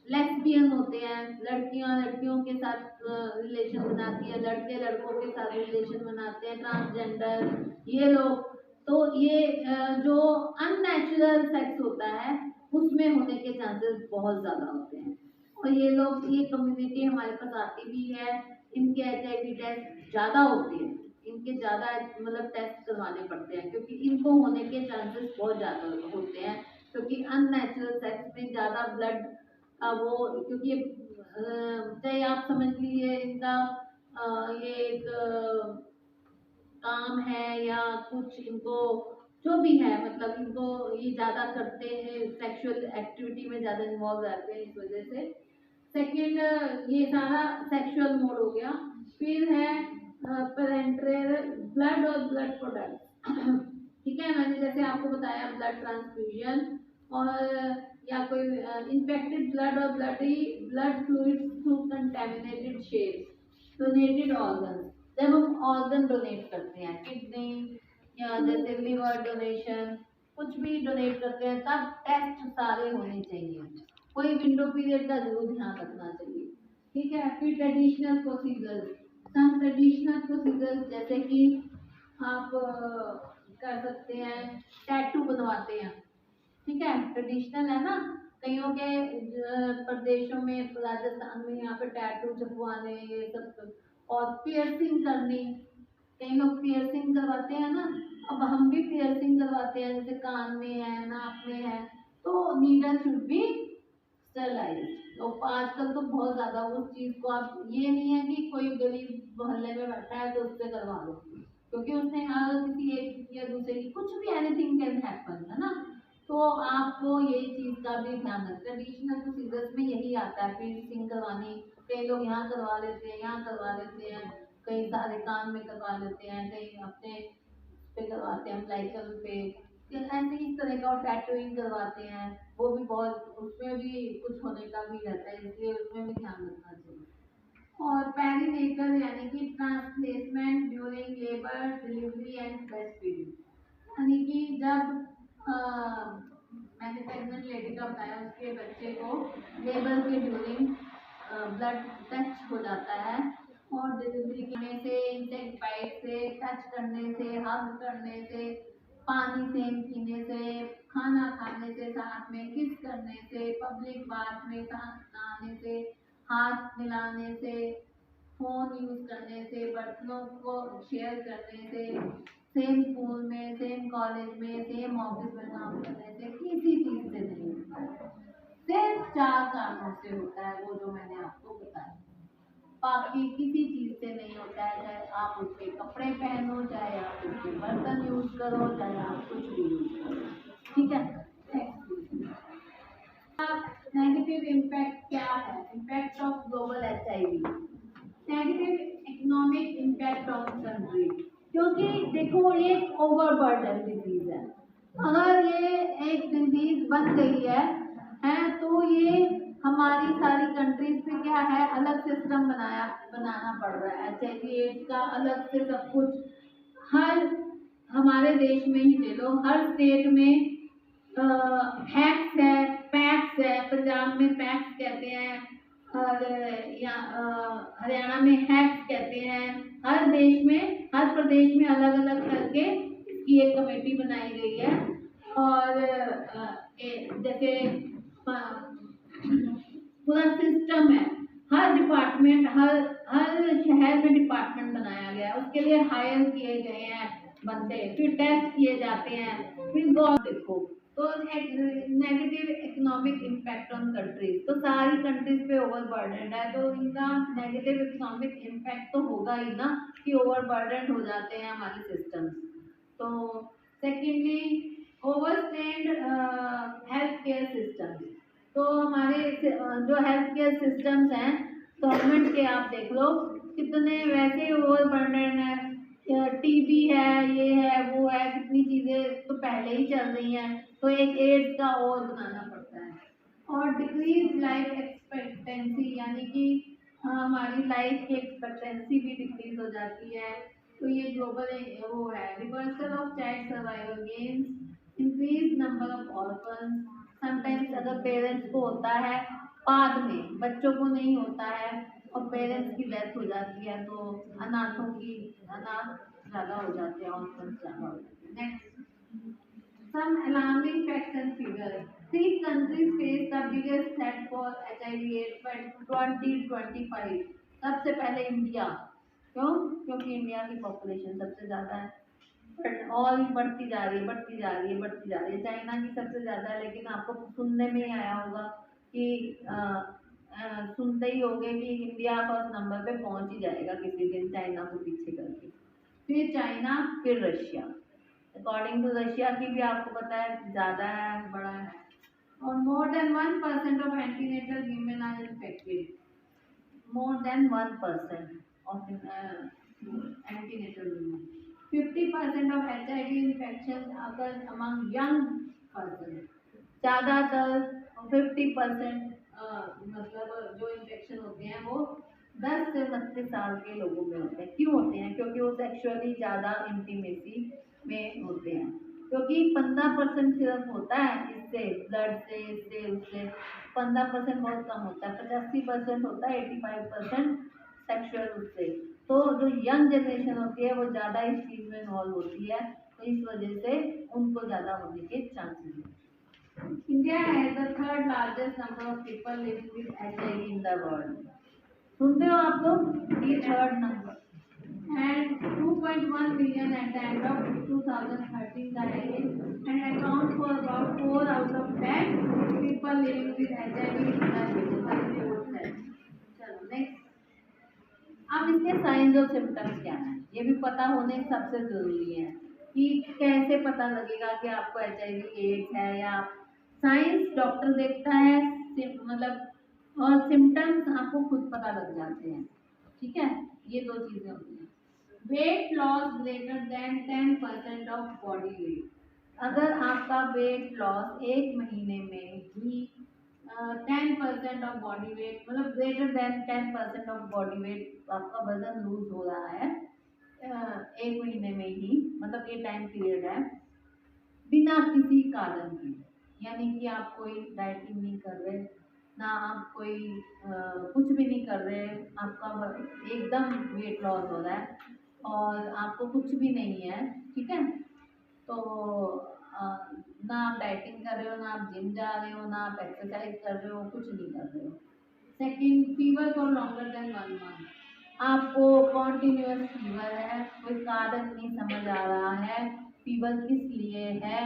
लेस्बियन होते हैं, लड़कियां लड़कियों के साथ रिलेशन बनाती है, लड़के लड़कों के साथ रिलेशन बनाते हैं, ट्रांसजेंडर ये लोग। तो ये जो अननेचुरल सेक्स होता है उसमें होने के चांसेस बहुत ज्यादा होते हैं, और ये लोग, ये कम्युनिटी हमारे पास आती भी है, इनके HIV टेस्ट ज़्यादा होते हैं, इनके ज़्यादा मतलब टेस्ट करवाने पड़ते हैं, क्योंकि इनको होने के चांसेस बहुत ज़्यादा होते हैं, क्योंकि अननेचुरल सेक्स में ज़्यादा ब्लड वो, क्योंकि चाहे आप समझ लीजिए इनका ये एक काम है या कुछ इनको जो भी है, मतलब इनको ये ज़्यादा करते हैं, सेक्सुअल एक्टिविटी में ज़्यादा इन्वॉल्व रहते हैं, इस वजह से। सेकेंड, ये सारा सेक्सुअल मोड हो गया। फिर है पेरेंट्रल ब्लड और ब्लड प्रोडक्ट ठीक है, मैंने जैसे आपको बताया ब्लड ट्रांसफ्यूजन और या कोई इन्फेक्टेड ब्लड और blood fluids through contaminated shapes, donated organ, जब हम ऑर्गन डोनेट करते हैं, किडनी या जैसे लिवर डोनेशन, कुछ भी डोनेट करते हैं, तब टेस्ट सारे होने चाहिए, कोई विंडो पीरियड का जरूर ध्यान रखना चाहिए, ठीक है। फिर traditional procedures, some traditional procedures जैसे कि आप कर सकते हैं, टैटू बनवाते हैं, ठीक है, ट्रेडिशनल है ना, कईयों के प्रदेशों में, राजस्थान में यहाँ पे टैटू छपवाने ये सब, और पियर्सिंग करनी, कई लोग पियर्सिंग करवाते हैं ना, अब हम भी पियर्सिंग करवाते हैं, जैसे कान में है, नाक में है, तो नीडल शुड बी स्टरलाइज। तो आजकल तो बहुत ज्यादा उस चीज को, आप ये नहीं है कि कोई गरीब मोहल्ले में बैठा है तो उससे करवा लो, क्योंकि उसने किसी एक या दूसरे की कुछ भी एनीथिंग कैन हैपन, है ना। तो आपको ये चीज का भी ध्यान रखना, ट्रेडिशनल प्रोसीजर्स में यही आता है, पियर्सिंग करवानी, कई लोग यहाँ करवा लेते हैं, यहाँ करवा लेते हैं, कई सारे कान में करवा लेते हैं, कई अपने पे करवाते हैं, अम्बिलिकल पे, ऐसे इस तरह का टैटूइंग करवाते हैं, वो भी बहुत, उसमें भी कुछ होने का भी रहता है, इसलिए उसमें भी ध्यान रखना चाहिए। और पेरीनेटल यानी कि transplacement during labour delivery and breastfeeding, यानी कि जब मैंने प्रेग्नेंट लेडी का बताया, उसके बच्चे को लेबर के ड्यूरिंग ब्लड टच हो जाता है, और डिलीवरी करने से, इंसेक्ट बाइट से, टच करने से, हग करने से, पानी सेम पीने से, खाना खाने से, साथ में किस करने से, पब्लिक बाथ में साथ नहाने से, हाथ मिलाने से, फोन यूज करने से, बर्तनों को शेयर करने से, सेम स्कूल में, सेम कॉलेज में, सेम ऑफिस में काम करने से, किसी चीज से नहीं होता है। सिर्फ 4 कारणों से होता है, वो जो मैंने आपको बताया, बाकी किसी चीज से नहीं होता है। चाहे आप उसके कपड़े पहनो, चाहे आप उसके बर्तन यूज करो, चाहे आप कुछ भी यूज करो, ठीक है। नेगेटिव इम्पैक्ट क्या है? Impact of global HIV, negative economic impact of country, क्योंकि देखो ये ओवरबर्डन डिजीज है। अगर ये एक डिजीज बन गई है तो ये हमारी सारी कंट्रीज पे क्या है, अलग सिस्टम बनाना पड़ रहा है। HIV एड्स का अलग से सब कुछ, हर हमारे देश में ही ले लो, हर स्टेट में हैक्स है, पैक्स है, पंजाब में पैक्स कहते हैं, और हरियाणा में हैक्स कहते हैं। हर देश में, हर प्रदेश में अलग अलग करके इसकी एक कमेटी बनाई गई है। और जैसे पूरा सिस्टम है, हर डिपार्टमेंट, हर हर शहर में डिपार्टमेंट बनाया गया है, उसके लिए हायर किए गए हैं बंदे, फिर टेस्ट किए जाते हैं, फिर देखो। तो negative economic impact on countries, तो सारी कंट्रीज पे ओवरबर्डन है, तो इनका नेगेटिव इकोनॉमिक इम्पैक्ट तो होगा ही ना, कि ओवरबर्डन हो जाते हैं हमारे सिस्टम्स। तो सेकेंडली, ओवरस्ट्रेन्ड हेल्थ केयर सिस्टम, तो हमारे जो हेल्थ केयर सिस्टम्स हैं गवर्नमेंट के, आप देख लो कितने वैसे ओवरबर्डन है, टीबी है, ये है, वो है, कितनी चीजें तो पहले ही चल रही हैं, तो एक एड्स का और बनाना पड़ता है। और डिक्रीज लाइफ एक्सपेक्टेंसी, यानी कि हमारी लाइफ की एक्सपेक्टेंसी भी डिक्रीज हो जाती है। तो ये ग्लोबल वो है। Reversal of child survival gains, increase number of orphans, sometimes अगर पेरेंट्स को होता है, बाद में बच्चों को नहीं होता है और पेरेंट्स की डेथ हो जाती है, तो अनाथ ज़्यादा हो जाते हैं, ऑर्फन्स ज़्यादा हो जाते हैं। Next, some alarming facts and figures. 3 countries face the biggest threat for HIV/AIDS by 2025. सबसे पहले इंडिया, क्यों? क्योंकि इंडिया की पॉपुलेशन सबसे ज़्यादा है, बट और बढ़ती जा रही है, बढ़ती जा रही है, बढ़ती जा रही है। चाइना की सबसे ज़्यादा है, लेकिन आपको सुनने में ही आया होगा कि सुनते ही होंगे कि इंडिया फर्स्ट नंबर पे पहुंच ही जाएगा किसी दिन, चाइना को पीछे करके। फिर चाइना, फिर रशिया। अकॉर्डिंग टू रशिया की भी आपको पता है ज़्यादा है, बड़ा है। और more than 1% of antenatal women are infected, more than 1% of antenatal women. 50% of HIV infection अगर अमंग यंग पर्सन, ज़्यादातर 50% मतलब जो इन्फेक्शन होते हैं वो 10 से 32 साल के लोगों में होते हैं। क्यों होते हैं? क्योंकि वो सेक्सुअली ज़्यादा इंटीमेसी में होते हैं। क्योंकि 15% सिर्फ होता है इससे, ब्लड से, इससे उससे 15% बहुत कम होता है, 85% होता है, 85% सेक्सुअल उससे। तो जो यंग जनरेशन होती है वो ज़्यादा इस चीज़ में इन्वॉल्व होती है, तो इस वजह से उनको ज़्यादा होने के चांसेस हैं। India has the 3rd largest number of people living with HIV in the world. सुनते हो आप लोग? The 3rd number. And 2.1 million at the end of 2013 का है ये, and accounts for about 4 out of 10 people living with HIV in the world. चलो next. अब इसके साइंस और सिम्टम्स क्या हैं, ये भी पता होने सबसे ज़रूरी है कि कैसे पता लगेगा कि आपको HIV एड्स है। या साइंस डॉक्टर देखता है, मतलब, और सिम्टम्स आपको खुद पता लग जाते हैं, ठीक है। ये 2 चीज़ें होती हैं। Weight loss greater than 10% of body weight, अगर आपका वेट लॉस 1 महीने में ही 10% ऑफ बॉडी वेट, मतलब greater than 10% of body weight आपका वजन लूज हो रहा है 1 महीने में ही, मतलब ये टाइम पीरियड है, बिना किसी कारण के, यानी कि आप कोई डाइटिंग नहीं कर रहे, ना आप कोई कुछ भी नहीं कर रहे, आपका एकदम वेट लॉस हो रहा है और आपको कुछ भी नहीं है, ठीक है, तो अ, ना आप डाइटिंग कर रहे हो, ना आप जिम जा रहे हो, ना आप एक्सरसाइज कर रहे हो, कुछ नहीं कर रहे हो। Second, fever for longer than 1 month, आपको कॉन्टिन्यूअस फीवर है, कोई कारण नहीं समझ आ रहा है फीवर किस लिए है,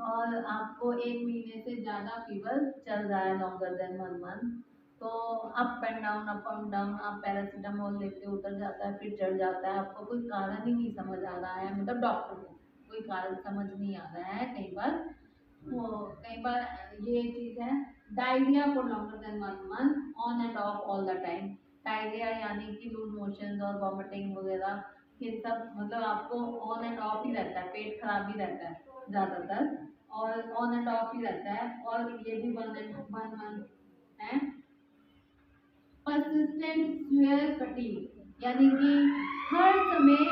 और आपको 1 महीने से ज़्यादा फीवर चल रहा है लॉन्गर देन 1 मंथ, तो up and down up and down, आप पैरासीटामोल लेते हो, उतर जाता है फिर चढ़ जाता है, आपको कोई कारण ही नहीं समझ आ रहा है, मतलब डॉक्टर को कोई कारण समझ नहीं आ रहा है कई बार, वो कई बार ये चीज़ है। Diarrhoea for longer than 1 month on end of all the time, diarrhoea यानी कि लूज मोशंस और वॉमिटिंग वगैरह, ये सब मतलब आपको ऑन एंड ऑफ ही रहता है, पेट खराब ही रहता है ज़्यादातर, और ऑन एंड ऑफ ही रहता है, और ये भी 1 मंथ है। परसिस्टेंट स्वेयर फटीग, यानी कि हर समय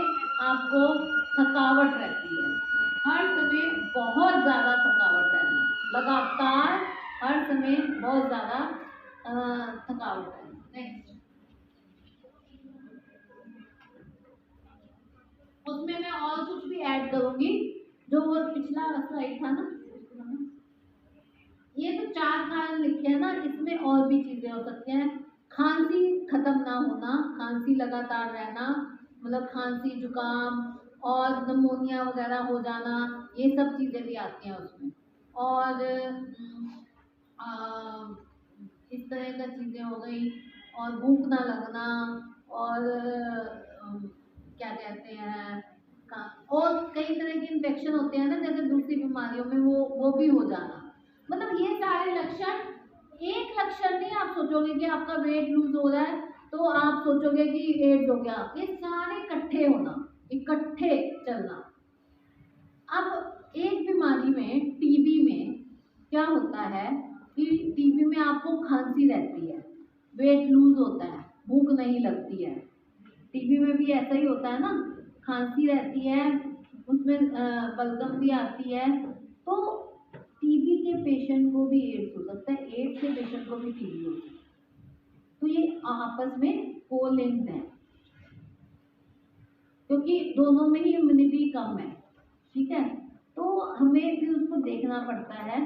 आपको थकावट रहती है, हर समय बहुत ज़्यादा थकावट रहना, लगातार हर समय बहुत ज़्यादा थकावट रहना। नेक्स्ट, उसमें मैं और कुछ भी ऐड करूँगी, जो वो पिछला स्लाइड था ना, ये तो 4 कारण लिखे हैं ना, इसमें और भी चीज़ें हो सकती हैं। खांसी खत्म ना होना, खांसी लगातार रहना, मतलब खांसी जुकाम और नमोनिया वगैरह हो जाना, ये सब चीज़ें भी आती हैं उसमें, और आ, इस तरह का चीज़ें हो गई, और भूख ना लगना, और क्या कहते हैं और कई तरह के इन्फेक्शन होते हैं ना, जैसे दूसरी बीमारियों में वो भी हो जाना, मतलब ये सारे लक्षण, एक लक्षण नहीं आप सोचोगे कि आपका वेट लूज हो रहा है तो आप सोचोगे कि एड्स हो गया, ये सारे इकट्ठे होना, इकट्ठे चलना। अब एक बीमारी में, टीबी में क्या होता है कि टीबी में आपको खांसी रहती है, वेट लूज होता है, भूख नहीं लगती है, टीबी में भी ऐसा ही होता है ना, खांसी रहती है, उसमें बलगम भी आती है, तो टीबी के पेशेंट को भी एड्स हो सकता है, एड्स के पेशेंट को भी टीबी हो सकता है, तो ये आपस में कोलिंक्ड है, क्योंकि दोनों में ही इम्यूनिटी कम है, ठीक है, तो हमें फिर उसको देखना पड़ता है।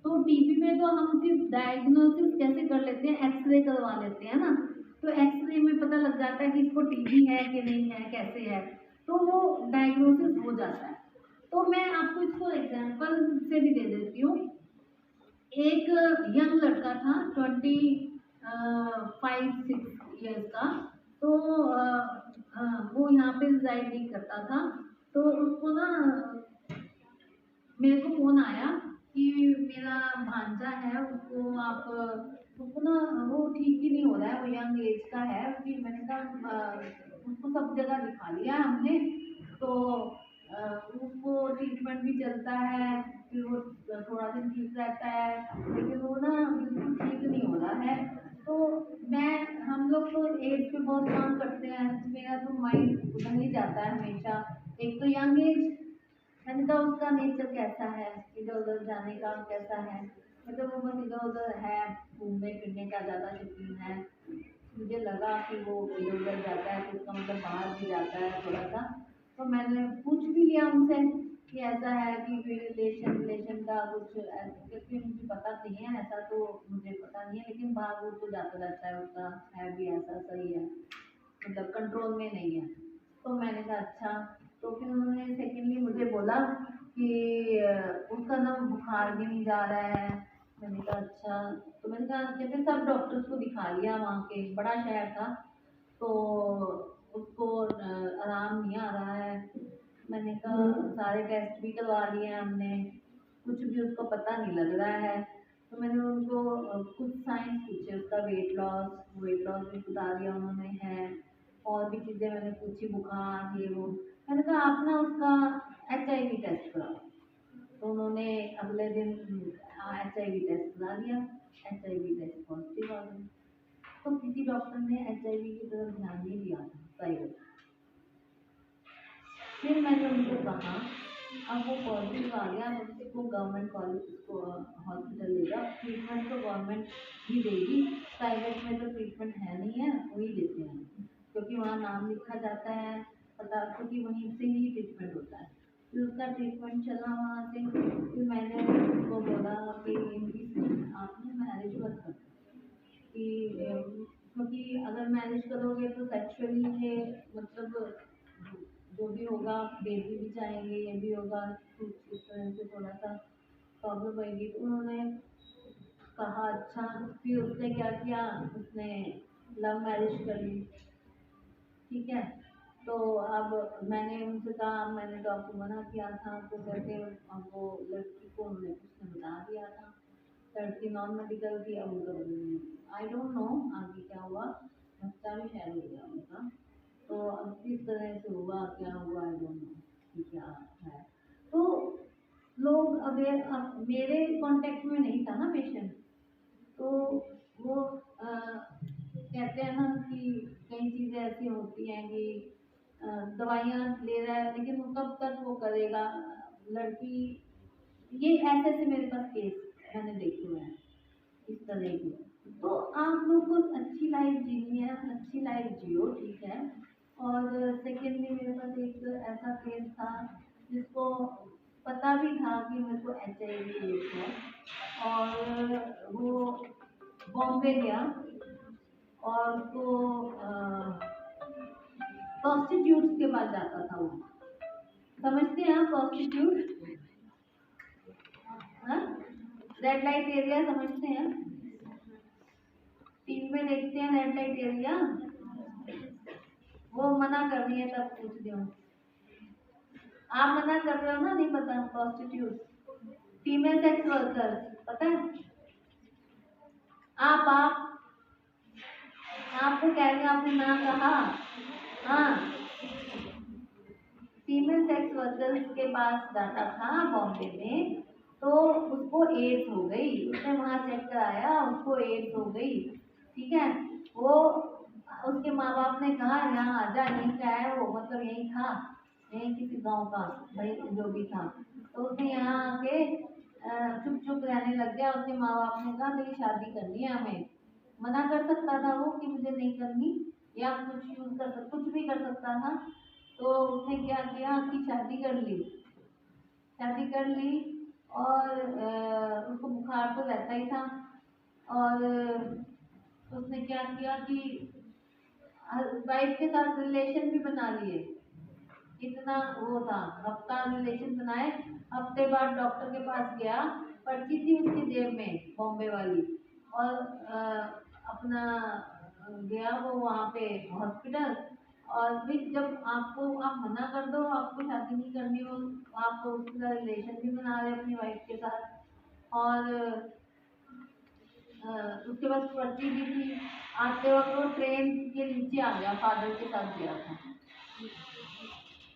तो टीबी में तो हम सिर्फ डायग्नोसिस कैसे कर लेते हैं, एक्सरे करवा लेते हैं ना, तो एक्सरे में पता लग जाता है कि इसको टीबी है कि नहीं है, कैसे है, तो वो डायग्नोसिस हो जाता है। तो मैं आपको इसको एग्जांपल से भी दे देती हूँ। एक यंग लड़का था, 25-6 ईयर्स का, तो वो यहाँ पे रिजाइड नहीं करता था, तो उसको ना मेरे को फोन आया कि मेरा भांजा है, उसको ना वो ठीक ही नहीं हो रहा है, वो यंग एज का है, कि मैंने कहा उसको सब जगह दिखा लिया हमने, तो उसको ट्रीटमेंट भी चलता है, फिर वो थोड़ा दिन ठीक रहता है, लेकिन वो ना बिल्कुल ठीक नहीं हो रहा है, तो हम लोग तो एज पे बहुत काम करते हैं, मेरा तो माइंड उधर ही जाता है हमेशा, एक तो यंग एज, मैंने कहा उसका नेचर कैसा है, इधर उधर जाने का कैसा है, मतलब वो बस इधर उधर है, घूमने फिरने का ज़्यादा शौकीन है, मुझे लगा कि वो इधर उधर जाता है तो उसका मतलब बाहर भी जाता है थोड़ा सा, तो मैंने पूछ भी लिया उनसे कि ऐसा है कि रिलेशन रिलेशन का कुछ क्योंकि मुझे पता नहीं है, ऐसा तो मुझे पता नहीं है, लेकिन बाहर वो तो जाता रहता है, उसका है भी ऐसा, सही है, मतलब कंट्रोल में नहीं है। तो मैंने कहा अच्छा, तो फिर उन्होंने सेकेंडली मुझे बोला कि उसका ना बुखार भी नहीं जा रहा है, मैंने कहा अच्छा, तो मैंने कहा कहते सब डॉक्टर्स को दिखा लिया, वहाँ के बड़ा शहर था, तो उसको आराम नहीं आ रहा है, मैंने कहा सारे टेस्ट भी करवा लिए हैं हमने, कुछ भी उसको पता नहीं लग रहा है, तो मैंने उनको कुछ साइंस पूछे, उसका वेट लॉस भी बता दिया उन्होंने है, और भी चीज़ें मैंने पूछी, बुखार ये वो, मैंने कहा आप ना उसका HIV टेस्ट कराओ, तो उन्होंने अगले दिन HIV टेस्ट करा दिया, HIV टेस्ट पॉजिटिव आ गया। तो किसी डॉक्टर ने HIV की तरफ ध्यान नहीं दिया था प्राइवेट। फिर मैंने उनको कहा अब वो पॉजिटिव आ गया, अब उसको गवर्नमेंट कॉलेज को हॉस्पिटल लेगा, ट्रीटमेंट तो गवर्नमेंट ही देगी, प्राइवेट में तो ट्रीटमेंट है नहीं है, वही देते हैं क्योंकि वहाँ नाम लिखा जाता है, पता क्योंकि वहीं से ही ट्रीटमेंट होता है। फिर उसका ट्रीटमेंट चला वहाँ से। फिर मैंने उसको बोला कि आपने मैरिज मत कर कि क्योंकि अगर मैरिज करोगे तो सेक्सुअली ये मतलब जो भी होगा, बेबी भी चाहेंगे, ये भी होगा, कुछ इस तरह से थोड़ा सा प्रॉब्लम आएगी। तो उन्होंने कहा अच्छा। फिर उसने क्या किया, उसने लव मैरिज कर ली, ठीक है। तो अब मैंने उनसे कहा, मैंने तो आपको मना किया था, तो कहते अब वो लड़की को उसने बता दिया था, लड़की नॉन मेडिकल थी, अब उनका आई डोंट नो आगे क्या हुआ, बच्चा भी शायद हो गया उनका। तो अब किस तरह से हुआ, क्या हुआ, आई डोंट नो कि क्या है। तो लोग अवेयर, अब मेरे कांटेक्ट में नहीं था ना पेशेंट, तो वो कहते हैं ना कि कई चीज़ें ऐसी होती हैं कि दवाइयाँ ले रहा है लेकिन वो कब तक वो करेगा। लड़की ये ऐसे ऐसे मेरे पास केस मैंने देखे हुए हैं इस तरह के। तो आप लोग को अच्छी लाइफ जीनी है, अच्छी लाइफ जियो, ठीक है। और सेकेंडली मेरे पास एक ऐसा केस था जिसको पता भी था कि मेरे को HIV है, और वो बॉम्बे गया और उसको प्रोस्टिट्यूट्स के पास जाता था वो। समझते हैं आप प्रोस्टिट्यूट? रेड लाइट एरिया समझते हैं? टीवी में देखते हैं रेड लाइट एरिया, वो मना कर रही है तब पूछ रही हूँ। आप मना कर रहे हो ना, नहीं पता? प्रोस्टिट्यूट, फीमेल सेक्स वर्कर्स, पता है? आपको कह रहे हैं, आपने ना कहा। हाँ, फीमेल सेक्स वर्कर्स के पास जाता था बॉम्बे में, तो उसको एड्स हो गई, उसने वहाँ चेक कराया, उसको एड्स हो गई, ठीक है। वो उसके माँ बाप ने कहा यहाँ आजा, यहीं का है वो, मतलब यहीं था, यहीं किसी गांव का भाई जो भी था। तो उसने यहाँ आके चुप चुप रहने लग गया। उसके माँ बाप ने कहा तेरी शादी करनी है हमें। मना कर सकता था वो कि मुझे नहीं करनी, या कुछ भी कर सकता था। तो उसने क्या किया कि शादी कर ली, और उसको बुखार तो रहता ही था। और उसने क्या किया कि वाइफ के साथ रिलेशन भी बना लिए, इतना वो था, हफ्ता रिलेशन बनाए। हफ्ते बाद डॉक्टर के पास गया, पर्ची थी उसकी जेब में बॉम्बे वाली, और अपना गया वो वहाँ पे हॉस्पिटल। और फिर जब आपको आप मना कर दो, आपको शादी नहीं करनी हो, आप तो उसके साथ रिलेशन भी बना रहे अपनी वाइफ के साथ, और उसके बाद पर्ची भी थी। आते वक्त वो ट्रेन के नीचे आ गया, फादर के साथ गया था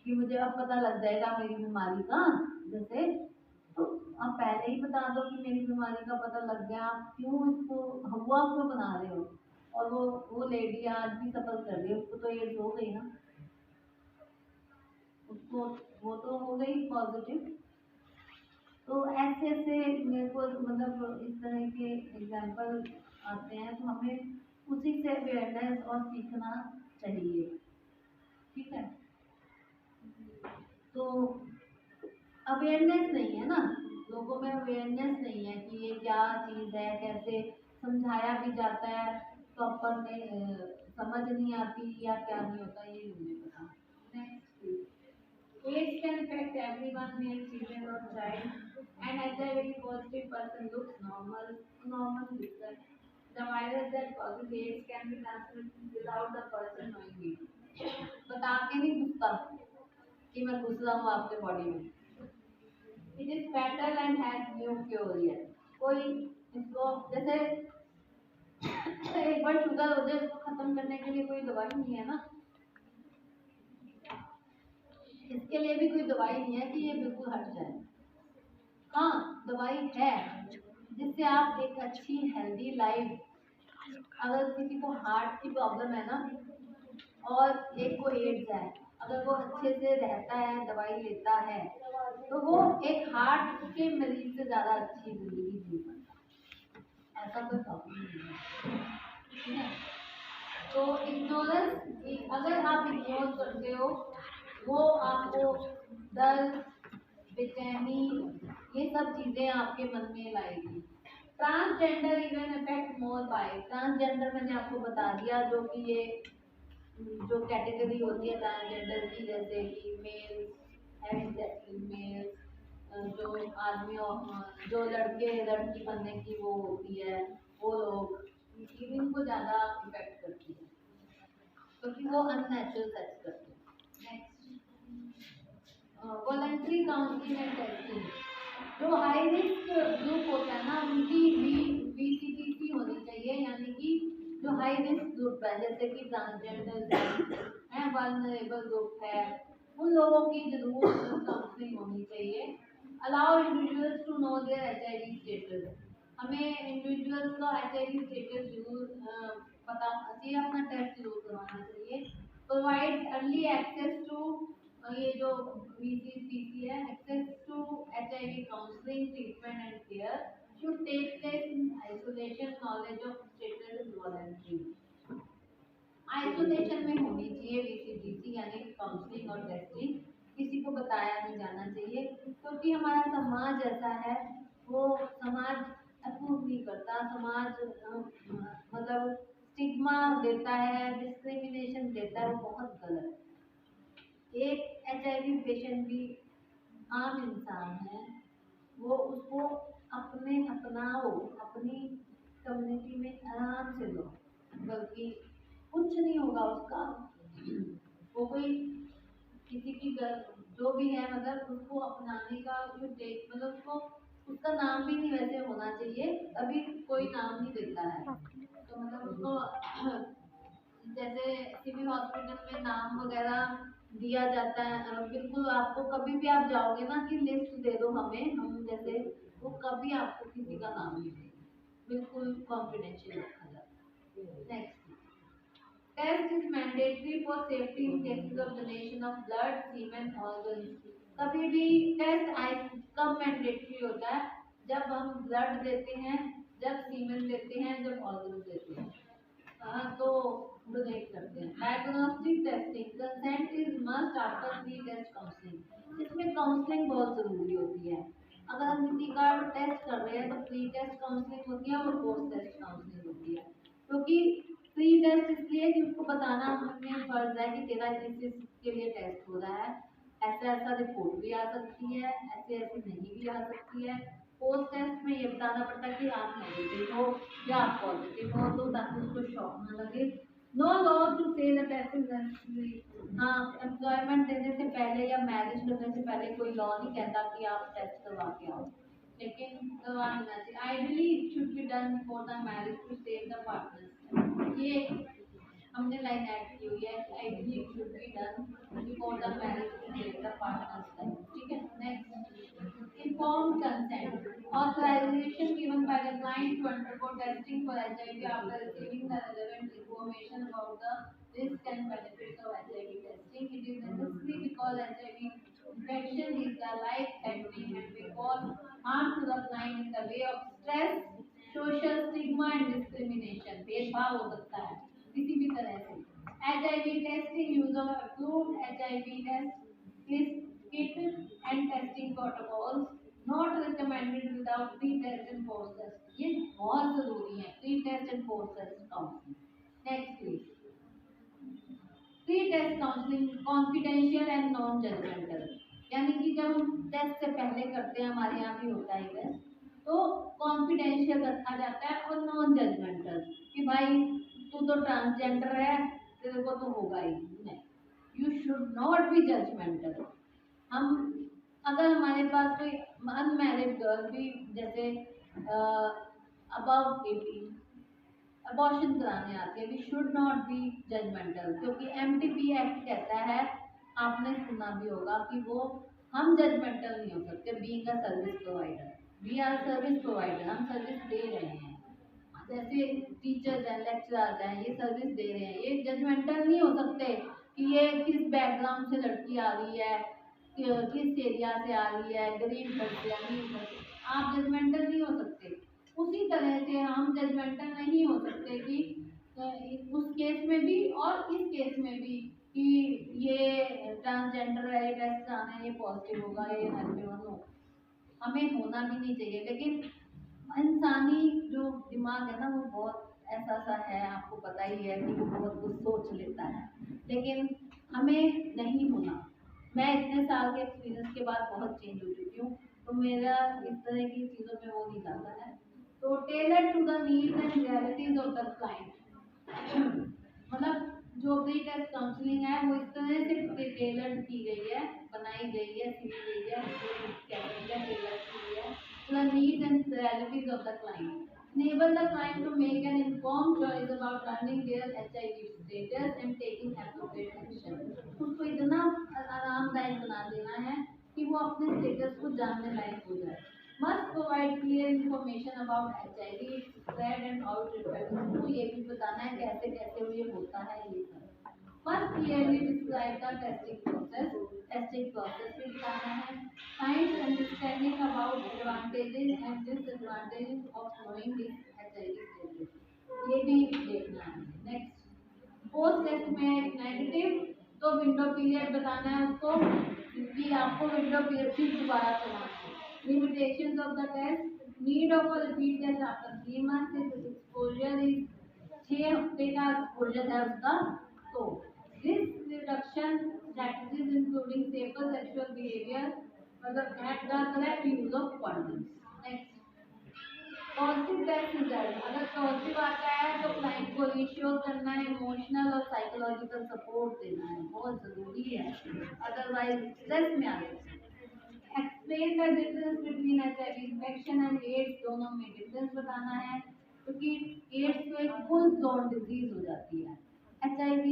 कि मुझे अब पता लग जाएगा मेरी बीमारी का, जैसे तो आप पहले ही बता दो कि मेरी बीमारी का पता लग गया, आप क्यों इसको हुआ क्यों बना रहे हो। और वो लेडी आज भी सफर कर रही है, उसको तो एड्स हो गई ना, उसको वो तो हो गई पॉजिटिव। तो ऐसे ऐसे मेरे को मतलब इस तरह के एग्जाम्पल आते हैं, तो हमें उसी से अवेयरनेस और सीखना चाहिए, ठीक है। तो अवेयरनेस नहीं है ना, लोगों में अवेयरनेस नहीं है कि ये क्या चीज़ है, कैसे समझाया भी जाता है, प्रॉपर में समझ नहीं आती या क्या नहीं होता, ये मुझे पता। Next, AIDS can affect everyone, male, female or child. An HIV positive person looks normal looker. The virus that causes AIDS can be transmitted without the person knowing it. बता के नहीं घुसता कि मैं घुस रहा हूँ आपके बॉडी में। It is fatal and has no cure yet. कोई इसको जैसे एक बार शुगर हो जाए, उसको खत्म करने के लिए कोई दवाई नहीं है ना, इसके लिए भी कोई दवाई नहीं है कि ये बिल्कुल हट जाए। हाँ, दवाई है जिससे आप एक अच्छी हेल्दी लाइफ, अगर किसी को हार्ट की प्रॉब्लम है ना और एक को एड्स है, अगर वो अच्छे से रहता है, दवाई लेता है, तो वो एक हार्ट के मरीज से ज़्यादा अच्छी जिंदगी जी सकता है। ऐसा कोई प्रॉब्लम नहीं है, ठीक है। तो इग्नोरेंस, अगर आप इग्नोर करते हो, वो आपको दर्द, बेचैनी, ये सब चीज़ें आपके मन में लाएगी। Transgender even effect more by transgender, मैंने आपको बता दिया, जो कि ये जो कैटेगरी होती है ट्रांसजेंडर की, जैसे कि मेल, हेमिसेक्सुअल मेल, जो आदमी जो लड़के लड़की बनने की वो होती है, वो लोग, इनको ज़्यादा इफेक्ट करती है क्योंकि वो अननेचुरल सेक्स करते हैं। Next, voluntary counselling and testing. जो हाई रिस्क ग्रुप होता है ना, उनकी VCTC होनी चाहिए, यानी कि जो हाई रिस्क ग्रुप है, जैसे कि ट्रांसजेंडर है, वल्नरेबल ग्रुप है, उन लोगों की जरूर काउंसलिंग होनी चाहिए। Allow individuals to know their HIV status. हमें इंडिविजुअल्स का HIV स्टेटस जरूर पता होना चाहिए, अपना टेस्ट जरूर करवाना चाहिए। प्रोवाइड अर्ली एक्सेस टू, ये जो VCTC है, access to HIV counselling, treatment and care should take place in isolation, knowledge of status is voluntary। Isolation में होनी चाहिए VCTC, यानी काउंसलिंग और टेस्टिंग, किसी को बताया नहीं जाना चाहिए, क्योंकि हमारा समाज ऐसा है, वो समाज अप्रूव नहीं करता, समाज मतलब स्टिग्मा देता है, डिस्क्रिमिनेशन देता है, वो बहुत गलत है। एक HIV पेशेंट भी आम इंसान है, वो उसको अपनाओ, अपनी कम्युनिटी में आराम से लो, बल्कि कुछ नहीं होगा उसका। वो कोई किसी की जो भी है, मतलब उसको अपनाने का मतलब उसको, उसका नाम भी नहीं वैसे होना चाहिए, अभी कोई नाम नहीं देता है, तो मतलब उसको जैसे सिविल हॉस्पिटल में नाम वगैरह दिया जाता है, बिल्कुल आपको कभी भी आप जाओगे ना कि लिस्ट दे दो हमें, हम जैसे, वो कभी आपको किसी का नाम नहीं देंगे, बिल्कुल कॉन्फिडेंशियल रखा जाता है। Next, test is mandatory for safety in cases of donation of blood, semen, organs. कभी भी टेस्ट कब मैंडेटरी होता है? जब हम ब्लड देते हैं, जब सीमेन देते हैं, जब ऑर्गन देते हैं, तो डोनेट करते हैं। Diagnostic testing, consent is must after pre test counselling. इसमें काउंसलिंग बहुत जरूरी होती है। अगर हम किसी का टेस्ट कर रहे हैं तो प्री टेस्ट काउंसलिंग होती है और पोस्ट टेस्ट काउंसलिंग होती है, क्योंकि प्री टेस्ट इसलिए कि उसको बताना हमें फर्ज है कि तेरा इस के लिए टेस्ट हो रहा है, ऐसा ऐसा रिपोर्ट भी आ सकती है, ऐसे ऐसे नहीं भी आ सकती है। पोस्ट टेस्ट में ये बताना पड़ता है कि आप नेगेटिव हो या आप पॉजिटिव हो, तो ताकि उसको शॉक ना लगे। नो लॉ टू से द टेस्ट इज नेसेसरी। हाँ, एम्प्लॉयमेंट देने से पहले या मैरिज करने से पहले कोई लॉ नहीं कहता कि आप टेस्ट करवा के आओ, लेकिन करवा लेना चाहिए। Ideally it should be done before the marriage to save the partner. ये हमने लाइन ऐड की हुई है, ideally it should be done before the marriage to save the partner's life, ठीक है। Next, informed consent, authorization given by the client to undergo testing for HIV after receiving the relevant information about the risk and benefits of HIV testing. It is necessary because HIV infection is the life-threatening and may cause harm to the client in the way of stress, social stigma and discrimination. भेदभाव हो सकता है किसी भी तरह से। HIV testing, use of approved HIV test kit and testing protocols not recommended without pre-test and post-test. ये बहुत जरूरी है, pre-test and post-test counseling. Next please. Pre-test counseling confidential and non-judgmental, यानी कि जब हम टेस्ट से पहले करते हैं, हमारे यहाँ भी होता है टेस्ट, तो कॉन्फिडेंशियल रखा जाता है और नॉन जजमेंटल, कि भाई तू तो ट्रांसजेंडर है, तेरे को तो होगा ही नहीं। You should not be judgemental. हम अगर हमारे पास कोई अनमैरिड गर्ल भी जैसे अबव 18 अबॉर्शन कराने आती है, we should not be judgemental, क्योंकि MTP एक्ट कहता है, आपने सुना भी होगा कि वो हम जजमेंटल नहीं हो सकते being a service provider. We are service provider, हम सर्विस दे रहे हैं। जैसे टीचर्स हैं, लेक्चरर्स हैं, ये सर्विस दे रहे हैं, ये जजमेंटल नहीं हो सकते कि ये किस बैकग्राउंड से लड़की आ रही है, किस एरिया से आ रही है, गरीब घर से, अमीर घर से। आप जजमेंटल नहीं हो सकते। उसी तरह से हम जजमेंटल नहीं हो सकते कि उस केस में भी और इस केस में भी कि ये ट्रांसजेंडर है, ये टेस्ट कराना है, ये पॉजिटिव होगा, ये नेगेटिव होगा। हमें होना भी नहीं चाहिए, लेकिन इंसानी जो दिमाग है ना वो बहुत ऐसा सा है, आपको पता ही है कि वो बहुत कुछ सोच लेता है, लेकिन हमें नहीं होना। मैं इतने साल के एक्सपीरियंस के बाद बहुत चेंज हो चुकी हूँ, तो मेरा इस तरह की चीज़ों में वो नहीं जाता है। तो tailor to the needs and realities of the client, मतलब जो प्री टेस्ट काउंसलिंग है वो इस तरह से टेलर की गई है, बनाई गई है, सीखी गई है, टेलर की गई है to the needs and realities of the client. Enable the client to make an informed choice about learning their HIV status and taking appropriate action. उसको इतना आरामदायक बना देना है कि वो अपने स्टेटस को जानने लायक हो जाए। Must provide clear information about HIV, spread and how it affects. उसको ये भी बताना है कैसे कैसे ये होता है ये सब। Must clearly describe the testing process भी बताना है। Science understanding about advantages and disadvantages of knowing this HIV status, ये भी देखना है। Next, पोस्ट टेस्ट में नेगेटिव तो विंडो पीरियड बताना है उसको कि आपको विंडो पीरियड फिर दोबारा चलाना है। Limitations of the test, need of a repeat test after 3 months, exposure is 6 हफ्ते का एक्सपोजर है उसका। तो risk reduction strategies including safer sexual behavior, मतलब at the correct use of condoms. Next, positive test result, अगर positive आता है तो क्लाइंट को रिश्योर करना है, इमोशनल और साइकोलॉजिकल सपोर्ट देना है, बहुत जरूरी है, अदरवाइज स्ट्रेस में आ जाए। Explain the difference between HIV infection and AIDS, दोनों में डिफरेंस बताना है, क्योंकि एड्स तो एक फुल जोन डिजीज हो जाती है, HIV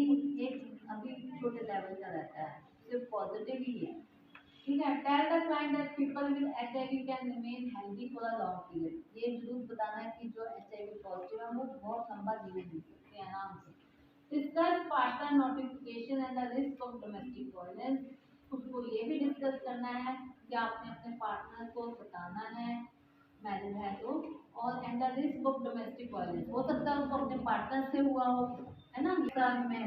एक अभी छोटे लेवल का रहता है, सिर्फ पॉजिटिव ही है। ठीक है, tell the client that people with HIV can remain healthy for a long period, ये जरूर बताना है कि जो HIV पॉजिटिव है वो बहुत लंबा जीवन जी सकते हैं आराम से। Discuss partner notification and the risk of domestic violence, उसको ये भी डिस्कस करना है कि आपने अपने पार्टनर को बताना है मैरिज है तो, और and the risk of domestic violence, हो सकता है उसको अपने पार्टनर से हुआ हो, है ना, में।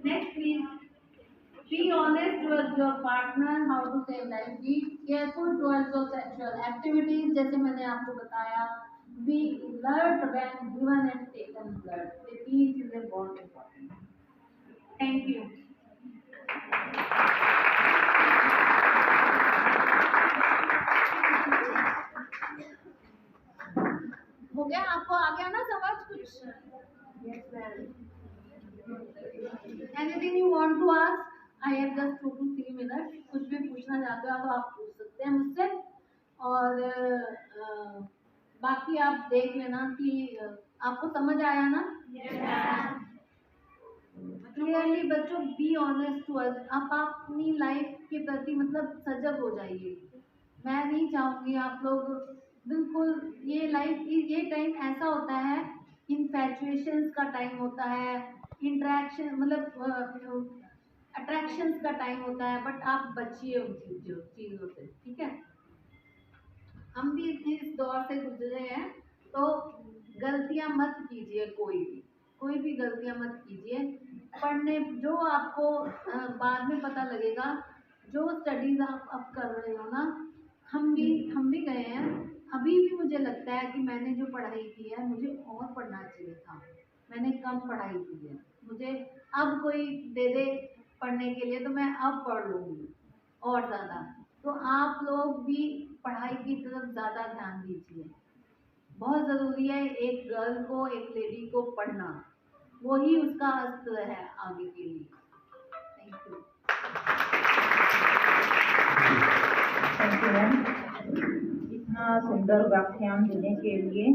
Next please, be honest towards your partner, how to save life, be careful towards your sexual activities, जैसे मैंने आपको बताया, be alert when given and taken blood, ये 3 चीजें बहुत important है। Thank you. हो गया, आपको आ गया ना समझ कुछ? Yes ma'am. Anything you want to ask? I have just 2 to 3 minutes. कुछ भी पूछना चाहते हो तो आप पूछ सकते हैं मुझसे, और बाकी आप देख लेना कि आपको समझ आया ना? क्लियरली बच्चों, बी ऑनेस्ट टू अस, आप अपनी लाइफ के प्रति मतलब सजग हो जाइए। मैं नहीं चाहूँगी आप लोग बिल्कुल, ये लाइफ ये टाइम ऐसा होता है, इन्फैचुएशंस का टाइम होता है, इंटरेक्शन मतलब अट्रैक्शंस का टाइम होता है, बट आप बचिए उन चीज़ों से, ठीक है। हम भी इस दौर से गुजरे हैं, तो गलतियां मत कीजिए, कोई भी गलतियां मत कीजिए। पढ़ने जो आपको बाद में पता लगेगा, जो स्टडीज आप अब कर रहे हो ना, हम भी गए हैं, अभी भी मुझे लगता है कि मैंने जो पढ़ाई की है मुझे और पढ़ना चाहिए था, मैंने कम पढ़ाई की है, मुझे अब कोई दे दे पढ़ने के लिए तो मैं अब पढ़ लूँगी और ज़्यादा। तो आप लोग भी पढ़ाई की तरफ ज़्यादा ध्यान दीजिए, बहुत ज़रूरी है। एक गर्ल को, एक लेडी को पढ़ना, वही उसका अस्त्र है आगे के लिए। Thank you. Thank you ma'am, इतना सुंदर व्याख्यान देने के लिए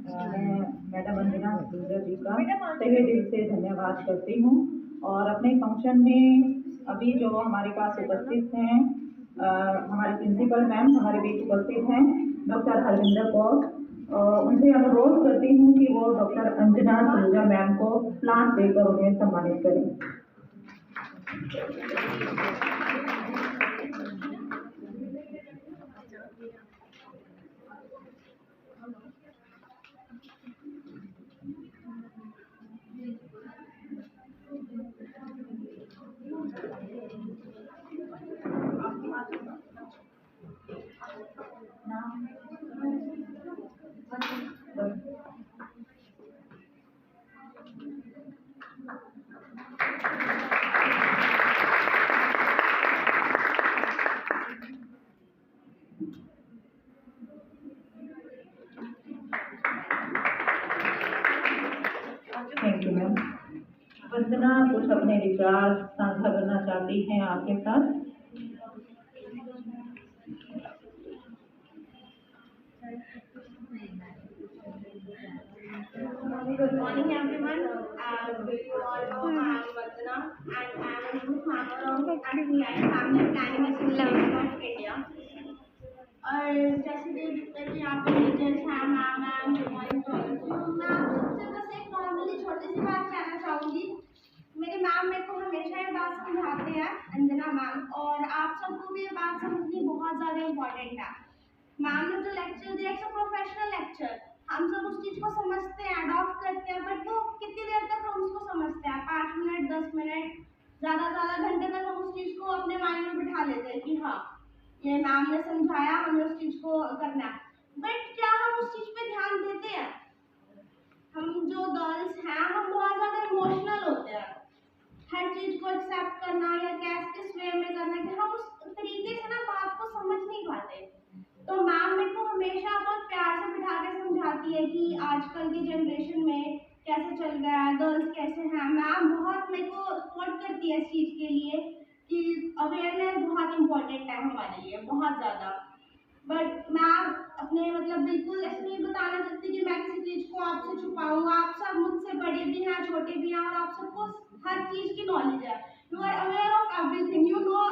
मैं मैडम अंजना तलूजा जी का तहे दिल से धन्यवाद करती हूँ। और अपने फंक्शन में अभी जो हमारे पास उपस्थित हैं हमारे प्रिंसिपल मैम हमारे बीच उपस्थित हैं डॉक्टर हरविंदर कौर, उनसे अनुरोध करती हूँ कि वो डॉक्टर अंजना तनुजा मैम को प्लांट देकर उन्हें सम्मानित करें। Thank you ma'am. वंदना कुछ अपने विचार साझा करना चाहती हैं आपके साथ। Good morning, everyone. You all know I am Vandana and I am a youth member of Family Planning Association of India. और जैसे कि जितने भी यहाँ पे टीचर्स हैं, मैम है, मैं आप सबसे बस एक नॉर्मली छोटी सी बात कहना चाहूँगी। मेरे मैम मेरे को हमेशा ये बात समझाते हैं, अंजना मैम, और आप सबको भी ये बात समझनी बहुत ज़्यादा इम्पोर्टेंट है। मैम ने जो लेक्चर दिया इट्स अ प्रोफेशनल लेक्चर, हम सब उस चीज़ को समझते हैं, अडॉप्ट करते हैं, बट वो कितनी देर तक हम उसको समझते हैं? 5 मिनट, 10 मिनट, ज़्यादा घंटे तक हम उस चीज़ को अपने माइंड में बिठा लेते हैं कि हाँ ये मैम ने समझाया, हमें उस चीज़ को करना है। बट क्या हम उस चीज़ पे ध्यान देते हैं? हम जो गर्ल्स हैं हम बहुत ज़्यादा इमोशनल होते हैं, हर चीज़ को एक्सेप्ट करना या किस वे में करना कि हम उस तरीके से ना बात को समझ नहीं पाते। तो मैम मेरे को हमेशा बहुत प्यार से बिठा के समझाती है कि आजकल की जनरेशन में कैसे चल रहा है, गर्ल्स कैसे हैं। मैम बहुत मेरे को सपोर्ट करती है इस चीज़ के लिए कि अवेयरनेस बहुत इम्पोर्टेंट है हमारे लिए, बहुत ज़्यादा। बट मैम अपने मतलब बिल्कुल ऐसे नहीं बताना चाहती कि मैं किसी चीज़ को आपसे छुपाऊँ। आप सब मुझसे बड़े भी हैं, छोटे भी हैं, और आप सबको हर चीज़ की नॉलेज है। You are aware of everything, you know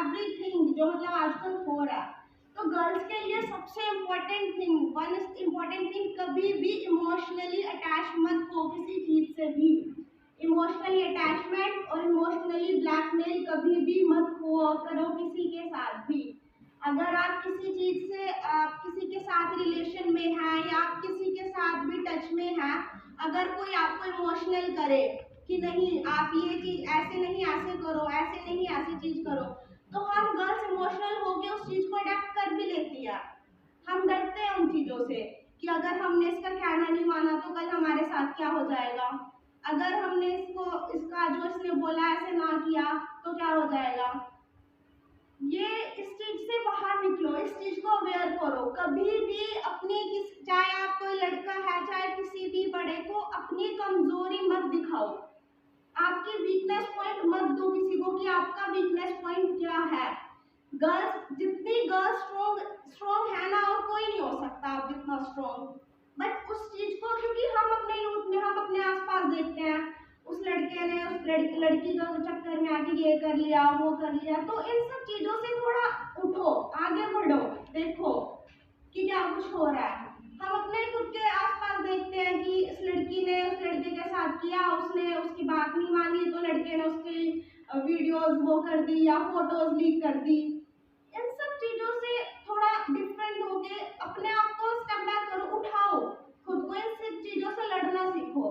everything जो मतलब आजकल हो रहा है। तो गर्ल्स के लिए सबसे इम्पोर्टेंट थिंग, कभी भी इमोशनली अटैच मत हो किसी चीज़ से भी। इमोशनली अटैचमेंट और इमोशनली ब्लैकमेल कभी भी मत करो किसी के साथ भी। अगर आप किसी चीज़ से आप किसी के साथ रिलेशन में हैं या आप किसी के साथ भी टच में हैं, अगर कोई आपको इमोशनल करे कि नहीं आप ये चीज़ ऐसे नहीं ऐसे करो, ऐसे नहीं ऐसी चीज़ करो, तो हम गर्ल्स इमोशनल होके उस चीज़ को अडेप्ट कर भी लेती है। हम डरते हैं उन चीज़ों से कि अगर हमने इसका कहना नहीं माना तो कल हमारे साथ क्या हो जाएगा, अगर हमने इसका जो इसने बोला ऐसे ना किया तो क्या हो जाएगा। ये इस चीज़ से बाहर निकलो, इस चीज़ को अवेयर करो। कभी भी अपनी चाहे आप कोई लड़का है चाहे किसी भी बड़े को अपनी कमजोरी मत दिखाओ, आपकी वीकनेस पॉइंट मत दो किसी को कि आपका वीकनेस पॉइंट क्या है। जितनी गर्ल्स स्ट्रॉन्ग है ना, और कोई नहीं हो सकता आप जितना स्ट्रॉन्ग। बट उस चीज़ को क्योंकि हम अपने यूथ में हम अपने आसपास देखते हैं, उस लड़के ने उस लड़की का चक्कर में आके ये कर लिया वो कर लिया, तो इन सब चीज़ों से थोड़ा उठो, आगे बढ़ो, देखो कि क्या कुछ हो रहा है। हम अपने खुद के आसपास देखते हैं कि इस लड़की ने उस लड़के के साथ किया, उसने उसकी बात नहीं मानी तो लड़के ने उसकी वीडियोस वो कर दी या फोटोज लीक कर दी। इन सब चीज़ों से थोड़ा डिफरेंट होके अपने आप को स्टेप बैक करो, उठाओ खुद को, इन सब चीज़ों से लड़ना सीखो।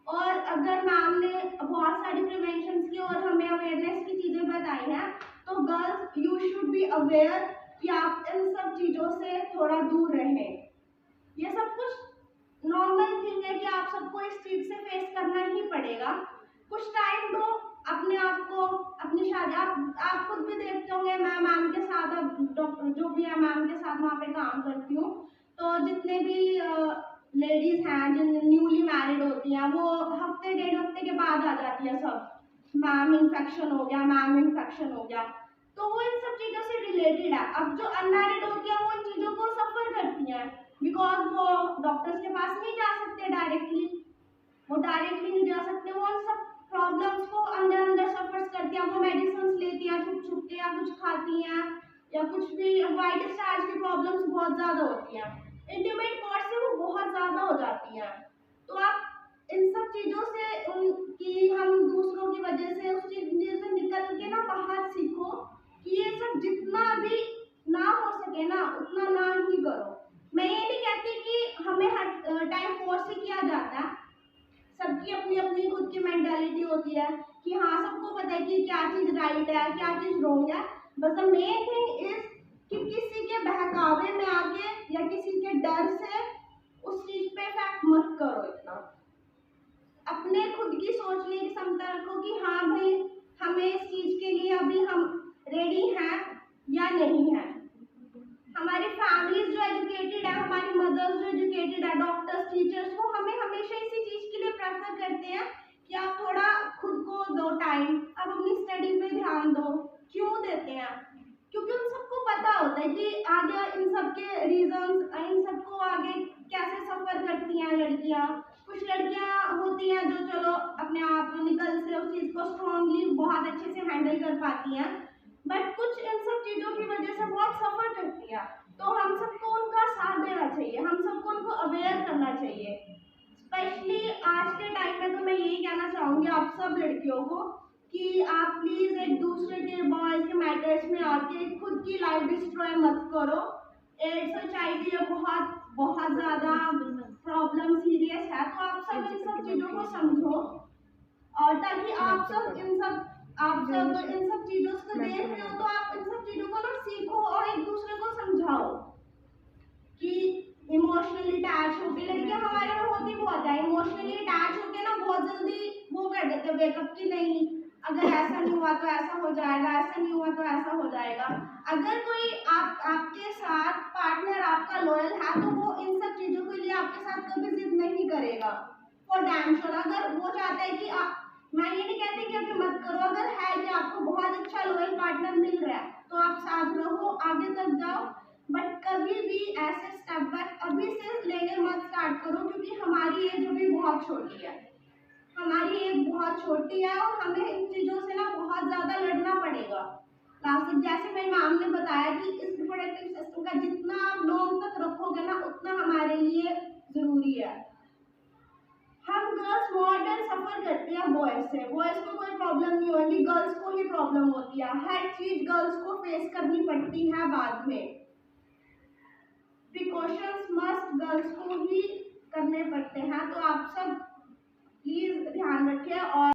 और अगर मैम ने बहुत सारी प्रिवेंशन की और हमें अवेयरनेस की चीज़ें बताई हैं, तो girls you should be aware कि आप इन सब चीज़ों से थोड़ा दूर रहें। ये सब कुछ नॉर्मल थिंग है कि आप सबको इस चीज़ से फेस करना ही पड़ेगा। कुछ टाइम दो अपने आप को, अपनी शादी आप खुद भी देखते होंगे, मैं मैम के साथ अब जो भी है मैम के साथ वहाँ पे काम करती हूँ, तो जितने भी लेडीज़ हैं जिन न्यूली मैरिड होती हैं वो हफ्ते 1.5 हफ्ते के बाद आ जाती है सब, मैम इन्फेक्शन हो गया, मैम इन्फेक्शन हो गया। तो वो इन सब चीज़ों से रिलेटेड है। अब जो अनमैरिड होती हैं वो इन चीज़ों को सफ़र करती हैं बिकॉज वो डॉक्टर्स के पास नहीं जा सकते डायरेक्टली, नहीं जा सकते, वो उन सब प्रॉब्लम्स को अंदर अंदर सफर करती हैं, वो मेडिसिन लेती हैं छुप छुप के, या कुछ खाती हैं, या कुछ भी वाइट स्टार्च की प्रॉब्लम्स बहुत ज़्यादा होती हैं, इंटीमेट पार्ट से वो बहुत ज़्यादा हो जाती हैं। तो आप इन सब चीज़ों से कि हम दूसरों की वजह से उस चीज़ से निकल के ना बाहर सीखो कि ये सब जितना भी ना हो सके ना उतना ना ही करो। मैं ये नहीं कहती कि हमें हर टाइम फोर्स ही किया जाता है, सबकी अपनी अपनी खुद की मेंटालिटी होती है कि हाँ सबको पता है कि क्या चीज़ राइट है क्या चीज़ रॉन्ग है, बस द मेन थिंग इज कि किसी के बहकावे में आके या किसी के डर से उस चीज़ पे इफेक्ट मत करो। इतना अपने खुद की सोचने की क्षमता रखो कि हाँ भाई हमें इस चीज़ के लिए अभी हम रेडी हैं या नहीं है। हमारी फैमिलीज जो एजुकेटेड है, हमारी मदर्स जो एजुकेटेड है, डॉक्टर्स टीचर्स, वो हमें हमेशा इसी चीज़ के लिए प्रेफर करते हैं कि आप थोड़ा खुद को दो टाइम, आप अपनी स्टडी पे ध्यान दो। क्यों देते हैं? क्योंकि उन सबको पता होता है कि आगे इन सब के रीजंस, इन सबको आगे कैसे सफ़र करती हैं लड़कियाँ। कुछ लड़कियाँ होती हैं जो चलो अपने आप निकल से उस चीज़ को स्ट्रांगली बहुत अच्छे से हैंडल कर पाती हैं, बट कुछ इन सब चीज़ों की वजह से बहुत सफ़र करती है। तो हम सबको उनका साथ देना चाहिए, हम सबको उनको अवेयर करना चाहिए। स्पेशली आज के टाइम में तो मैं यही कहना चाहूँगी आप सब लड़कियों को कि आप प्लीज़ एक दूसरे के बॉयज़ के मैटर्स में आके खुद की लाइफ डिस्ट्रॉय मत करो। एड्स HIV ये बहुत बहुत ज़्यादा प्रॉब्लम सीरियस है, तो आप सब इन सब चीज़ों को समझो, और ताकि आप सब इन सब चीज़ों को देख रहे हो तो आप इन सब चीज़ों को ना सीखो और एक दूसरे को समझाओ कि इमोशनली अटैच होकर लड़कियां हमारे में होती बहुत है, इमोशनली अटैच होकर ना बहुत जल्दी वो कर देते वेकअप की नहीं अगर ऐसा नहीं हुआ तो ऐसा हो जाएगा, ऐसा नहीं हुआ तो ऐसा हो जाएगा। अगर कोई आपके साथ पार्टनर आपका लॉयल है तो वो इन सब चीज़ों के लिए आपके साथ कभी जिद नहीं करेगा फॉर डैम श्योर। अगर वो चाहता है कि मैं ये नहीं कहती कि अभी मत करो, अगर है कि आपको बहुत अच्छा लॉयल पार्टनर मिल रहा है तो आप साथ रहो, आगे तक जाओ, बट कभी भी ऐसे स्टेप बैक अभी से लेने मत स्टार्ट करो, क्योंकि हमारी एज अभी बहुत छोटी है, हमारी एज बहुत छोटी है और हमें इन चीज़ों से ना बहुत ज़्यादा लड़ना पड़ेगा। लास्ट जैसे मेरी मैम ने बताया कि इस रिप्रोडक्टिव सिस्टम का जितना आप लॉन्ग तक रखोगे ना उतना हमारे लिए ज़रूरी है। हम गर्ल्स मोर देन सफ़र करते हैं बॉयज़ से, बॉयज़ को कोई प्रॉब्लम नहीं होगी, गर्ल्स को ही प्रॉब्लम होती है, हर चीज़ गर्ल्स को फेस करनी पड़ती है बाद में। प्रिकॉशंस मस्ट गर्ल्स को ही करने पड़ते हैं, तो आप सब प्लीज़ ध्यान रखें और